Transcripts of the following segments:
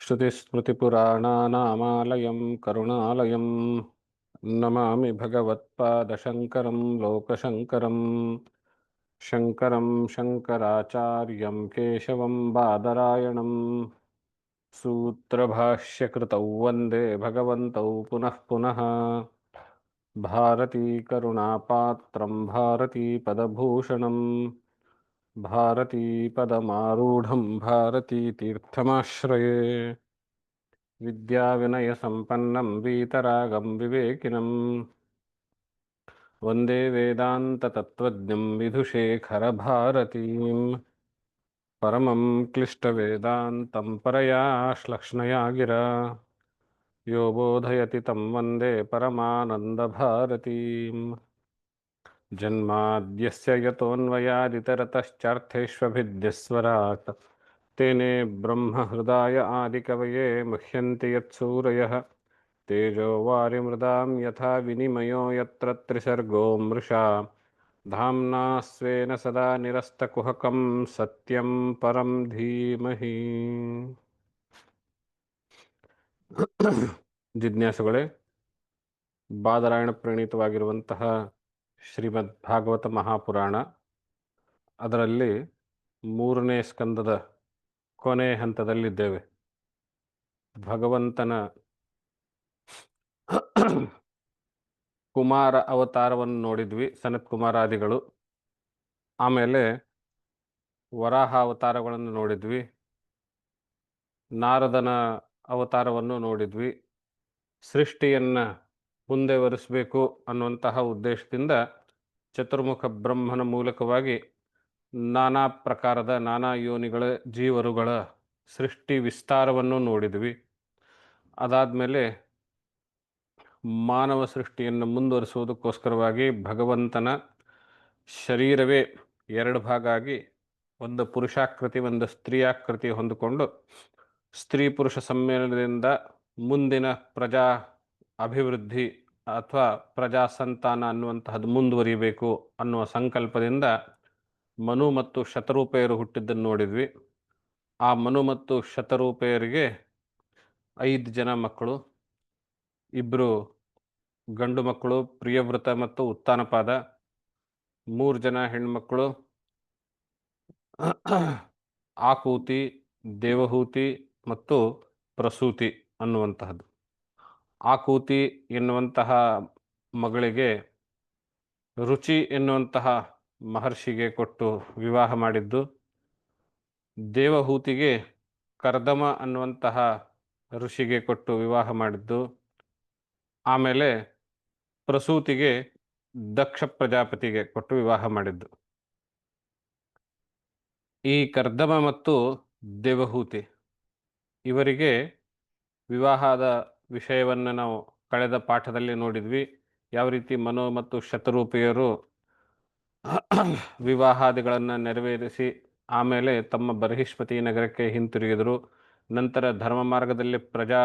श्रुतिस्मृतिपुराणानामालयं करुणालयं नमामि भगवत्पादशङ्करं लोकशङ्करं शङ्करं शङ्कराचार्यं केशवं बादरायणं सूत्रभाष्यकृतौ वन्दे भगवन्तौ पुनः पुनः भारतीकरुणापात्रं भारतीपदभूषणं भारतीपदमारूढं भारतीतीर्थमाश्रये विद्याविनयसम्पन्नं वीतरागं विवेकिनं वन्दे वेदान्ततत्त्वज्ञं विधुशेखरभारतीं परमं क्लिष्टवेदान्तं परया श्लक्ष्णया गिरा यो बोधयति तं वन्दे परमानन्दभारतीम् जन्माद्यस्य यतोऽन्वयादितरतश्चार्थेष्वभिद्यस्वराट् तेने ब्रह्महृदाय आदिकवये मुह्यन्ति यत्सूरयः तेजो वारिमृदां यथा विनिमयो यत्र त्रिसर्गो मृषा धाम्ना स्वेन सदा निरस्तकुहकं सत्यं परं धीमहि ಜಿಜ್ಞಾಸುಗಳೇ, ಬಾದರಾಯಣ ಪ್ರಣೀತವಾಗಿರುವಂತಹ ಶ್ರೀಮದ್ ಭಾಗವತ ಮಹಾಪುರಾಣ ಅದರಲ್ಲಿ 3ನೇ ಸ್ಕಂದದ ಕೊನೆ ಹಂತದಲ್ಲಿದ್ದೇವೆ. ಭಗವಂತನ ಕುಮಾರ ಅವತಾರವನ್ನು ನೋಡಿದ್ವಿ, ಸನತ್ ಕುಮಾರಾದಿಗಳು. ಆಮೇಲೆ ವರಾಹ ಅವತಾರಗಳನ್ನು ನೋಡಿದ್ವಿ, ನಾರದನ ಅವತಾರವನ್ನು ನೋಡಿದ್ವಿ. ಸೃಷ್ಟಿಯನ್ನು ಮುಂದೆ ವರಿಸಬೇಕು ಅನ್ನುವಂತಹ ಉದ್ದೇಶದಿಂದ ಚತುರ್ಮುಖ ಬ್ರಹ್ಮನ ಮೂಲಕವಾಗಿ ನಾನಾ ಪ್ರಕಾರದ ನಾನಾ ಯೋನಿಗಳ ಜೀವರುಗಳ ಸೃಷ್ಟಿ ವಿಸ್ತಾರವನ್ನು ನೋಡಿದ್ವಿ. ಅದಾದಮೇಲೆ ಮಾನವ ಸೃಷ್ಟಿಯನ್ನು ಮುಂದುವರಿಸುವುದಕ್ಕೋಸ್ಕರವಾಗಿ ಭಗವಂತನ ಶರೀರವೇ 2 ಭಾಗ ಆಗಿ, ಒಂದು ಪುರುಷಾಕೃತಿ ಒಂದು ಸ್ತ್ರೀಯಾಕೃತಿ ಹೊಂದಿಕೊಂಡು ಸ್ತ್ರೀ ಪುರುಷ ಸಮ್ಮೇಳನದಿಂದ ಮುಂದಿನ ಪ್ರಜಾ ಅಭಿವೃದ್ಧಿ ಅಥವಾ ಪ್ರಜಾ ಸಂತಾನ ಅನ್ನುವಂತಹದ್ದು ಮುಂದುವರಿಯಬೇಕು ಅನ್ನುವ ಸಂಕಲ್ಪದಿಂದ ಮನು ಮತ್ತು ಶತರೂಪೆಯರು ಹುಟ್ಟಿದ್ದನ್ನು ನೋಡಿದ್ವಿ. ಆ ಮನು ಮತ್ತು ಶತರೂಪೆಯರಿಗೆ 5 ಜನ ಮಕ್ಕಳು, 2 ಗಂಡು ಮಕ್ಕಳು ಪ್ರಿಯವ್ರತ ಮತ್ತು ಉತ್ತಾನಪಾದ, 3 ಜನ ಹೆಣ್ಮಕ್ಕಳು ಆಕೂತಿ, ದೇವಹೂತಿ ಮತ್ತು ಪ್ರಸೂತಿ ಅನ್ನುವಂತಹದ್ದು. ಆಕೂತಿ ಎನ್ನುವಂತಹ ಮಗಳಿಗೆ ರುಚಿ ಎನ್ನುವಂತಹ ಮಹರ್ಷಿಗೆ ಕೊಟ್ಟು ವಿವಾಹ ಮಾಡಿದ್ದು, ದೇವಹೂತಿಗೆ ಕರ್ದಮ ಅನ್ನುವಂತಹ ಋಷಿಗೆ ಕೊಟ್ಟು ವಿವಾಹ ಮಾಡಿದ್ದು, ಆಮೇಲೆ ಪ್ರಸೂತಿಗೆ ದಕ್ಷ ಪ್ರಜಾಪತಿಗೆ ಕೊಟ್ಟು ವಿವಾಹ ಮಾಡಿದ್ದು. ಈ ಕರ್ದಮ ಮತ್ತು ದೇವಹೂತಿ ಇವರಿಗೆ ವಿವಾಹದ ವಿಷಯವನ್ನು ನಾವು ಕಳೆದ ಪಾಠದಲ್ಲಿ ನೋಡಿದ್ವಿ. ಯಾವ ರೀತಿ ಮನು ಮತ್ತು ಶತರೂಪಿಯರು ವಿವಾಹಾದಿಗಳನ್ನು ನೆರವೇರಿಸಿ ಆಮೇಲೆ ತಮ್ಮ ಬರ್ಹಿಷ್ಪತಿ ನಗರಕ್ಕೆ ಹಿಂತಿರುಗಿದರು. ನಂತರ ಧರ್ಮ ಮಾರ್ಗದಲ್ಲಿ ಪ್ರಜಾ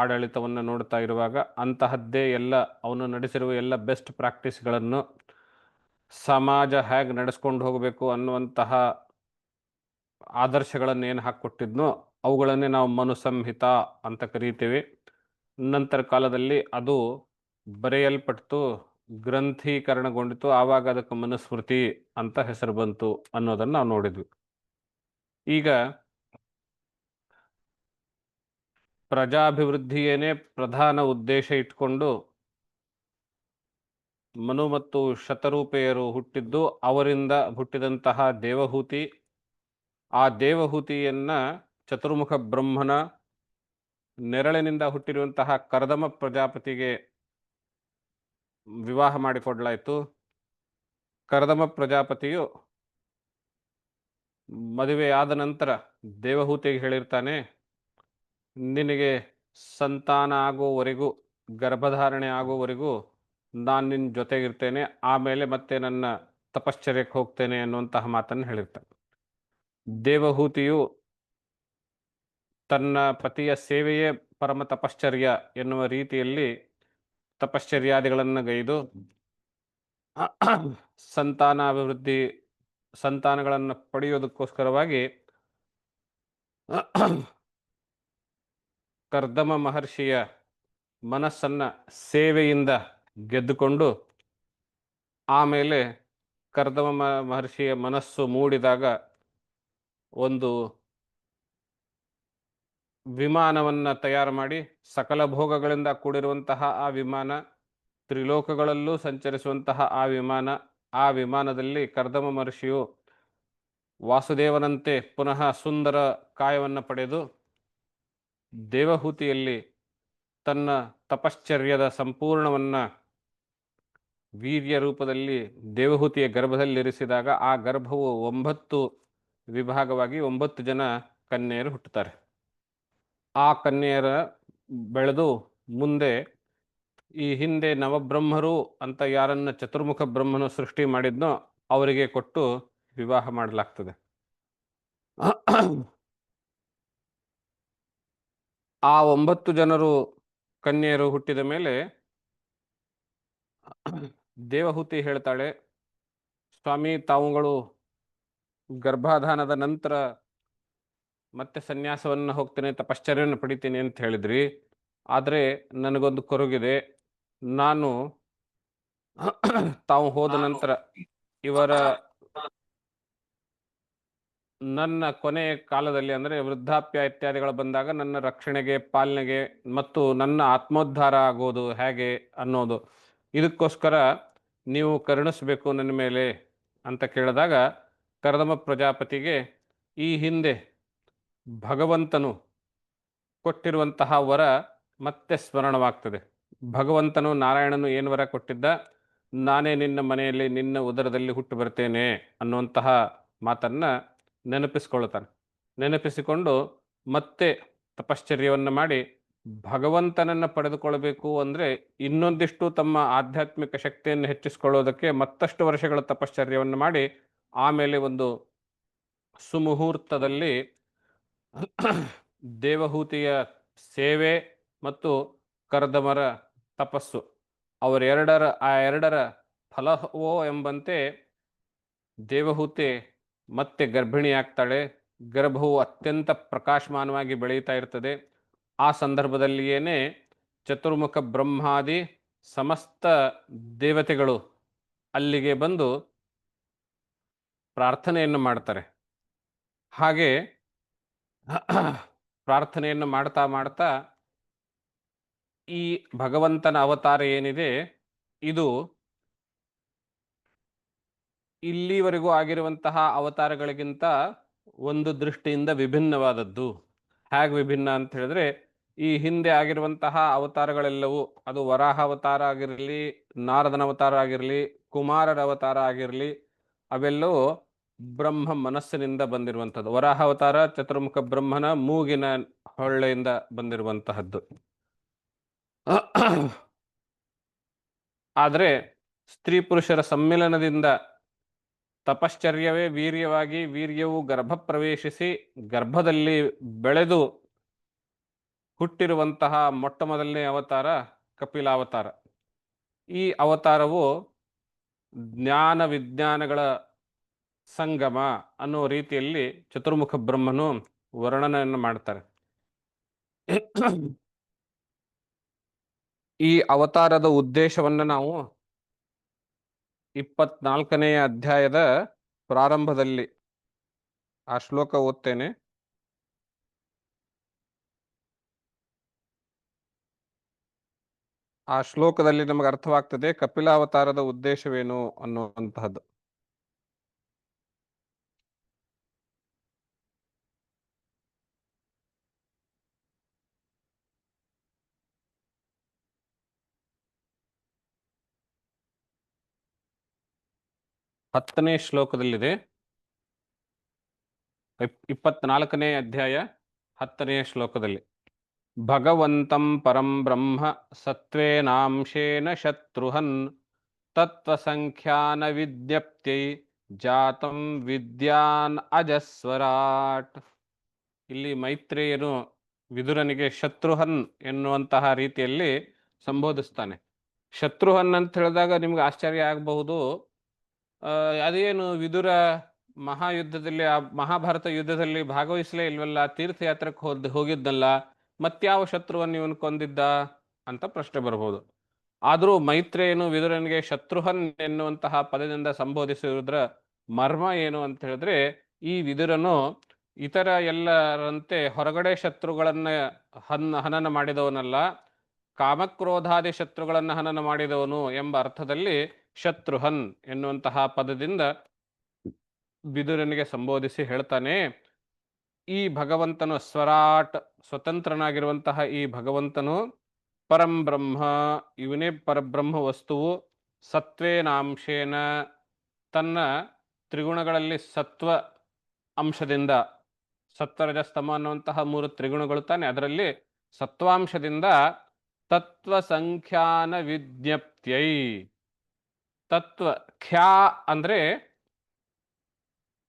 ಆಡಳಿತವನ್ನು ನೋಡ್ತಾ ಇರುವಾಗ ಅಂತಹದ್ದೇ ಎಲ್ಲ ಅವನು ನಡೆಸಿರುವ ಎಲ್ಲ ಬೆಸ್ಟ್ ಪ್ರಾಕ್ಟೀಸ್ಗಳನ್ನು ಸಮಾಜ ಹೇಗೆ ನಡೆಸ್ಕೊಂಡು ಹೋಗಬೇಕು ಅನ್ನುವಂತಹ ಆದರ್ಶಗಳನ್ನು ಏನು ಹಾಕಿಕೊಟ್ಟಿದ್ನೋ ಅವುಗಳನ್ನೇ ನಾವು ಮನುಸಂಹಿತ ಅಂತ ಕರೀತೇವೆ. ನಂತರ ಕಾಲದಲ್ಲಿ ಅದು ಬರೆಯಲ್ಪಟ್ಟು ಗ್ರಂಥೀಕರಣಗೊಂಡಿತು, ಆವಾಗ ಅದಕ್ಕೆ ಮನುಸ್ಮೃತಿ ಅಂತ ಹೆಸರು ಬಂತು ಅನ್ನೋದನ್ನು ನಾವು ನೋಡಿದ್ವಿ. ಈಗ ಪ್ರಜಾಭಿವೃದ್ಧಿಯೇನೇ ಪ್ರಧಾನ ಉದ್ದೇಶ ಇಟ್ಕೊಂಡು ಮನು ಮತ್ತು ಶತರೂಪೆಯರು ಹುಟ್ಟಿದ್ದು, ಅವರಿಂದ ಹುಟ್ಟಿದಂತಹ ದೇವಹೂತಿ, ಆ ದೇವಹೂತಿಯನ್ನ ಚತುರ್ಮುಖ ಬ್ರಹ್ಮನ ನೆರಳಿನಿಂದ ಹುಟ್ಟಿರುವಂತಹ ಕರ್ದಮ ಪ್ರಜಾಪತಿಗೆ ವಿವಾಹ ಮಾಡಿಕೊಡ್ಲಾಯಿತು. ಕರ್ದಮ ಪ್ರಜಾಪತಿಯು ಮದುವೆಯಾದ ನಂತರ ದೇವಹೂತಿಗೆ ಹೇಳಿರ್ತಾನೆ, ನಿನಗೆ ಸಂತಾನ ಆಗುವವರೆಗೂ, ಗರ್ಭಧಾರಣೆ ಆಗುವವರೆಗೂ ನಾನು ನಿನ್ನ ಜೊತೆಗಿರ್ತೇನೆ, ಆಮೇಲೆ ಮತ್ತೆ ನನ್ನ ತಪಶ್ಚರ್ಯಕ್ಕೆ ಹೋಗ್ತೇನೆ ಅನ್ನುವಂತಹ ಮಾತನ್ನು ಹೇಳಿರ್ತಾನೆ. ದೇವಹೂತಿಯು ತನ್ನ ಪತಿಯ ಸೇವೆಯೇ ಪರಮ ತಪಶ್ಚರ್ಯ ಎನ್ನುವ ರೀತಿಯಲ್ಲಿ ತಪಶ್ಚರ್ಯಾದಿಗಳನ್ನು ಗೈದು ಸಂತಾನಾಭಿವೃದ್ಧಿ ಸಂತಾನಗಳನ್ನು ಪಡೆಯೋದಕ್ಕೋಸ್ಕರವಾಗಿ ಕರ್ದಮ ಮಹರ್ಷಿಯ ಮನಸ್ಸನ್ನು ಸೇವೆಯಿಂದ ಗೆದ್ದುಕೊಂಡು ಆಮೇಲೆ ಕರ್ದಮ ಮಹರ್ಷಿಯ ಮನಸ್ಸು ಮೂಡಿದಾಗ ಒಂದು ವಿಮಾನವನ್ನು ತಯಾರು ಮಾಡಿ ಸಕಲ ಭೋಗಗಳಿಂದ ಕೂಡಿರುವಂತಹ ಆ ವಿಮಾನ, ತ್ರಿಲೋಕಗಳಲ್ಲೂ ಸಂಚರಿಸುವಂತಹ ಆ ವಿಮಾನದಲ್ಲಿ ಕರ್ದಮ ಮಹರ್ಷಿಯು ವಾಸುದೇವನಂತೆ ಪುನಃ ಸುಂದರ ಕಾಯವನ್ನು ಪಡೆದು ದೇವಹೂತಿಯಲ್ಲಿ ತನ್ನ ತಪಶ್ಚರ್ಯದ ಸಂಪೂರ್ಣವನ್ನು ವೀರ್ಯ ರೂಪದಲ್ಲಿ ದೇವಹೂತಿಯ ಗರ್ಭದಲ್ಲಿರಿಸಿದಾಗ ಆ ಗರ್ಭವು 9 ವಿಭಾಗವಾಗಿ 9 ಜನ ಕನ್ಯೆಯರು ಹುಟ್ಟುತ್ತಾರೆ. ಆ ಕನ್ಯೆಯರ ಬೆಳೆದು ಮುಂದೆ ಈ ಹಿಂದೆ ನವಬ್ರಹ್ಮರು ಅಂತ ಯಾರನ್ನ ಚತುರ್ಮುಖ ಬ್ರಹ್ಮನು ಸೃಷ್ಟಿ ಮಾಡಿದ್ನೋ ಅವರಿಗೆ ಕೊಟ್ಟು ವಿವಾಹ ಮಾಡಲಾಗ್ತದೆ. ಆ 9 ಜನರು ಕನ್ಯೆಯರು ಹುಟ್ಟಿದ ಮೇಲೆ ದೇವಹೂತಿ ಹೇಳ್ತಾಳೆ, ಸ್ವಾಮಿ ತಾವುಗಳು ಗರ್ಭಾಧಾನದ ನಂತರ ಮತ್ತೆ ಸನ್ಯಾಸವನ್ನು ಹೋಗ್ತೇನೆ, ತಪಶ್ಚರ್ಯವನ್ನು ಪಡಿತೀನಿ ಅಂತ ಹೇಳಿದ್ರಿ. ಆದರೆ ನನಗೊಂದು ಕೊರಗಿದೆ. ನಾನು ತಾವು ಹೋದ ನಂತರ ಇವರ ನನ್ನ ಕೊನೆಯ ಕಾಲದಲ್ಲಿ ಅಂದರೆ ವೃದ್ಧಾಪ್ಯ ಇತ್ಯಾದಿಗಳು ಬಂದಾಗ ನನ್ನ ರಕ್ಷಣೆಗೆ, ಪಾಲನೆಗೆ ಮತ್ತು ನನ್ನ ಆತ್ಮೋದ್ಧಾರ ಆಗೋದು ಹೇಗೆ ಅನ್ನೋದು, ಇದಕ್ಕೋಸ್ಕರ ನೀವು ಕರುಣಿಸಬೇಕು ನನ್ನ ಮೇಲೆ ಅಂತ ಕೇಳಿದಾಗ ಕರ್ದಮ ಪ್ರಜಾಪತಿಗೆ ಈ ಹಿಂದೆ ಭಗವಂತನು ಕೊಟ್ಟಿರುವಂತಹ ವರ ಮತ್ತೆ ಸ್ಮರಣವಾಗ್ತದೆ. ಭಗವಂತನು ನಾರಾಯಣನು ಏನು ವರ ಕೊಟ್ಟಿದ್ದ, ನಾನೇ ನಿನ್ನ ಮನೆಯಲ್ಲಿ ನಿನ್ನ ಉದರದಲ್ಲಿ ಹುಟ್ಟು ಬರ್ತೇನೆ ಅನ್ನುವಂತಹ ಮಾತನ್ನು ನೆನಪಿಸ್ಕೊಳ್ತಾನೆ. ನೆನಪಿಸಿಕೊಂಡು ಮತ್ತೆ ತಪಶ್ಚರ್ಯವನ್ನು ಮಾಡಿ ಭಗವಂತನನ್ನು ಪಡೆದುಕೊಳ್ಳಬೇಕು ಅಂದರೆ ಇನ್ನೊಂದಿಷ್ಟು ತಮ್ಮ ಆಧ್ಯಾತ್ಮಿಕ ಶಕ್ತಿಯನ್ನು ಹೆಚ್ಚಿಸಿಕೊಳ್ಳೋದಕ್ಕೆ ಮತ್ತಷ್ಟು ವರ್ಷಗಳ ತಪಶ್ಚರ್ಯವನ್ನು ಮಾಡಿ ಆಮೇಲೆ ಒಂದು ಸುಮುಹೂರ್ತದಲ್ಲಿ ದೇವಹೂತಿಯ ಸೇವೆ ಮತ್ತು ಕರ್ದಮರ ತಪಸ್ಸು ಆ ಎರಡರ ಫಲವೋ ಎಂಬಂತೆ ದೇವಹೂತಿ ಮತ್ತೆ ಗರ್ಭಿಣಿಯಾಗ್ತಾಳೆ. ಗರ್ಭವು ಅತ್ಯಂತ ಪ್ರಕಾಶಮಾನವಾಗಿ ಬೆಳೀತಾ ಇರ್ತದೆ. ಆ ಸಂದರ್ಭದಲ್ಲಿಯೇ ಚತುರ್ಮುಖ ಬ್ರಹ್ಮಾದಿ ಸಮಸ್ತ ದೇವತೆಗಳು ಅಲ್ಲಿಗೆ ಬಂದು ಪ್ರಾರ್ಥನೆಯನ್ನು ಮಾಡ್ತಾರೆ. ಹಾಗೆ ಪ್ರಾರ್ಥನೆಯನ್ನು ಮಾಡ್ತಾ ಮಾಡ್ತಾ ಈ ಭಗವಂತನ ಅವತಾರ ಏನಿದೆ ಇದು ಇಲ್ಲಿವರೆಗೂ ಆಗಿರುವಂತಹ ಅವತಾರಗಳಿಗಿಂತ ಒಂದು ದೃಷ್ಟಿಯಿಂದ ವಿಭಿನ್ನವಾದದ್ದು. ಹೇಗೆ ವಿಭಿನ್ನ ಅಂತ ಹೇಳಿದ್ರೆ, ಈ ಹಿಂದೆ ಆಗಿರುವಂತಹ ಅವತಾರಗಳೆಲ್ಲವೂ, ಅದು ವರಾಹ ಅವತಾರ ಆಗಿರಲಿ, ನಾರದನ ಅವತಾರ ಆಗಿರಲಿ, ಕುಮಾರರ ಅವತಾರ ಆಗಿರಲಿ, ಅವೆಲ್ಲವೂ ಬ್ರಹ್ಮ ಮನಸ್ಸಿನಿಂದ ಬಂದಿರುವಂಥದ್ದು. ವರಾಹ ಅವತಾರ ಚತುರ್ಮುಖ ಬ್ರಹ್ಮನ ಮೂಗಿನ ಹೊಳ್ಳೆಯಿಂದ ಬಂದಿರುವಂತಹದ್ದು. ಆದರೆ ಸ್ತ್ರೀ ಪುರುಷರ ಸಮ್ಮಿಲನದಿಂದ ತಪಶ್ಚರ್ಯವೇ ವೀರ್ಯವಾಗಿ, ವೀರ್ಯವು ಗರ್ಭ ಪ್ರವೇಶಿಸಿ ಗರ್ಭದಲ್ಲಿ ಬೆಳೆದು ಹುಟ್ಟಿರುವಂತಹ ಮೊಟ್ಟ ಮೊದಲನೇ ಅವತಾರ ಕಪಿಲಾವತಾರ. ಈ ಅವತಾರವು ಜ್ಞಾನ ವಿಜ್ಞಾನಗಳ ಸಂಗಮ ಅನ್ನೋ ರೀತಿಯಲ್ಲಿ ಚತುರ್ಮುಖ ಬ್ರಹ್ಮನು ವರ್ಣನೆಯನ್ನು ಮಾಡ್ತಾರೆ. ಈ ಅವತಾರದ ಉದ್ದೇಶವನ್ನು ನಾವು 24ನೇ ಅಧ್ಯಾಯದ ಪ್ರಾರಂಭದಲ್ಲಿ ಆ ಶ್ಲೋಕ ಓದ್ತೇನೆ. ಆ ಶ್ಲೋಕದಲ್ಲಿ ನಮಗೆ ಅರ್ಥವಾಗ್ತದೆ ಕಪಿಲಾವತಾರದ ಉದ್ದೇಶವೇನು ಅನ್ನುವಂತಹದ್ದು. ಹತ್ತನೇ ಶ್ಲೋಕದಲ್ಲಿದೆ. 24ನೇ ಅಧ್ಯಾಯ 10ನೇ ಶ್ಲೋಕದಲ್ಲಿ ಭಗವಂತಂ ಪರಂ ಬ್ರಹ್ಮ ಸತ್ವೇನಾಂಶೇನ ಶತ್ರುಹನ್ ತತ್ವಸಂಖ್ಯಾನ ವಿಜ್ಞಪ್ತ್ಯೈ ಜಾತಂ ವಿದ್ಯಾನ್ ಅಜಸ್ವರಾಟ್. ಇಲ್ಲಿ ಮೈತ್ರೇಯನು ವಿದುರನಿಗೆ ಶತ್ರುಹನ್ ಎನ್ನುವಂತಹ ರೀತಿಯಲ್ಲಿ ಸಂಬೋಧಿಸ್ತಾನೆ. ಶತ್ರುಹನ್ ಅಂತ ಹೇಳಿದಾಗ ನಿಮ್ಗೆ ಆಶ್ಚರ್ಯ ಆಗಬಹುದು, ಅದೇನು ವಿದುರ ಮಹಾಯುದ್ಧದಲ್ಲಿ ಆ ಮಹಾಭಾರತ ಯುದ್ಧದಲ್ಲಿ ಭಾಗವಹಿಸಲೇ ಇಲ್ವಲ್ಲ, ತೀರ್ಥಯಾತ್ರಕ್ಕೆ ಹೋಗಿದ್ದಲ್ಲ, ಮತ್ಯಾವ ಶತ್ರುವನ್ನು ಇವನು ಕೊಂದಿದ್ದ ಅಂತ ಪ್ರಶ್ನೆ ಬರ್ಬೋದು. ಆದರೂ ಮೈತ್ರೇಯನು ವಿದುರನಿಗೆ ಶತ್ರುಹನ್ ಎನ್ನುವಂತಹ ಪದದಿಂದ ಸಂಬೋಧಿಸಿರುವುದರ ಮರ್ಮ ಏನು ಅಂತ ಹೇಳಿದ್ರೆ, ಈ ವಿದುರನು ಇತರ ಎಲ್ಲರಂತೆ ಹೊರಗಡೆ ಶತ್ರುಗಳನ್ನ ಹನನ ಮಾಡಿದವನಲ್ಲ, ಕಾಮಕ್ರೋಧಾದಿ ಶತ್ರುಗಳನ್ನು ಹನನ ಮಾಡಿದವನು ಎಂಬ ಅರ್ಥದಲ್ಲಿ ಶತ್ರುಹನ್ ಎನ್ನುವಂತಹ ಪದದಿಂದ ವಿದುರನಿಗೆ ಸಂಬೋಧಿಸಿ ಹೇಳ್ತಾನೆ, ಈ ಭಗವಂತನು ಸ್ವತಂತ್ರನಾಗಿರುವಂತಹ ಈ ಭಗವಂತನು ಪರಂ ಬ್ರಹ್ಮ, ಇವನೇ ಪರಬ್ರಹ್ಮ ವಸ್ತುವು, ಸತ್ವೇನಾಂಶೇನ, ತನ್ನ ತ್ರಿಗುಣಗಳಲ್ಲಿ ಸತ್ವ ಅಂಶದಿಂದ, ಸತ್ವರಜಸ್ತಮ ಅನ್ನುವಂತಹ 3 ತ್ರಿಗುಣಗಳು ತಾನೆ, ಅದರಲ್ಲಿ ಸತ್ವಾಂಶದಿಂದ ತತ್ವ ಸಂಖ್ಯಾನ ವಿಜ್ಞಪ್ತ್ಯೈ, ತತ್ವ ಖ್ಯಾ ಅಂದ್ರೆ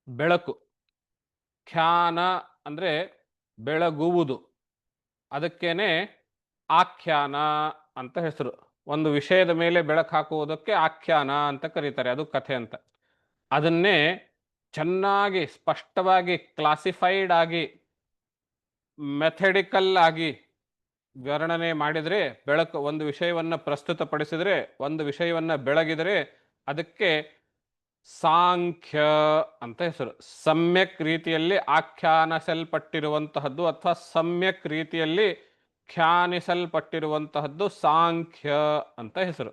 ಬೆಳಕು, ಖ್ಯಾನ ಅಂದ್ರೆ ಬೆಳಗುವುದು, ಅದಕ್ಕೇನೆ ಆಖ್ಯಾನ ಅಂತ ಹೆಸರು. ಒಂದು ವಿಷಯದ ಮೇಲೆ ಬೆಳಕು ಹಾಕುವುದಕ್ಕೆ ಆಖ್ಯಾನ ಅಂತ ಕರೀತಾರೆ, ಅದು ಕಥೆ ಅಂತ. ಅದನ್ನೇ ಚೆನ್ನಾಗಿ ಸ್ಪಷ್ಟವಾಗಿ ಕ್ಲಾಸಿಫೈಡ್ ಆಗಿ ಮೆಥಡಿಕಲ್ ಆಗಿ ವರ್ಣನೆ ಮಾಡಿದರೆ, ಬೆಳಕು ಒಂದು ವಿಷಯವನ್ನು ಪ್ರಸ್ತುತಪಡಿಸಿದರೆ, ಒಂದು ವಿಷಯವನ್ನು ಬೆಳಗಿದರೆ ಅದಕ್ಕೆ ಸಾಂಖ್ಯ ಅಂತ ಹೆಸರು. ಸಮ್ಯಕ್ ರೀತಿಯಲ್ಲಿ ಆಖ್ಯಾನಿಸಲ್ಪಟ್ಟಿರುವಂತಹದ್ದು ಅಥವಾ ಸಮ್ಯಕ್ ರೀತಿಯಲ್ಲಿ ಖ್ಯಾನಿಸಲ್ಪಟ್ಟಿರುವಂತಹದ್ದು ಸಾಂಖ್ಯ ಅಂತ ಹೆಸರು.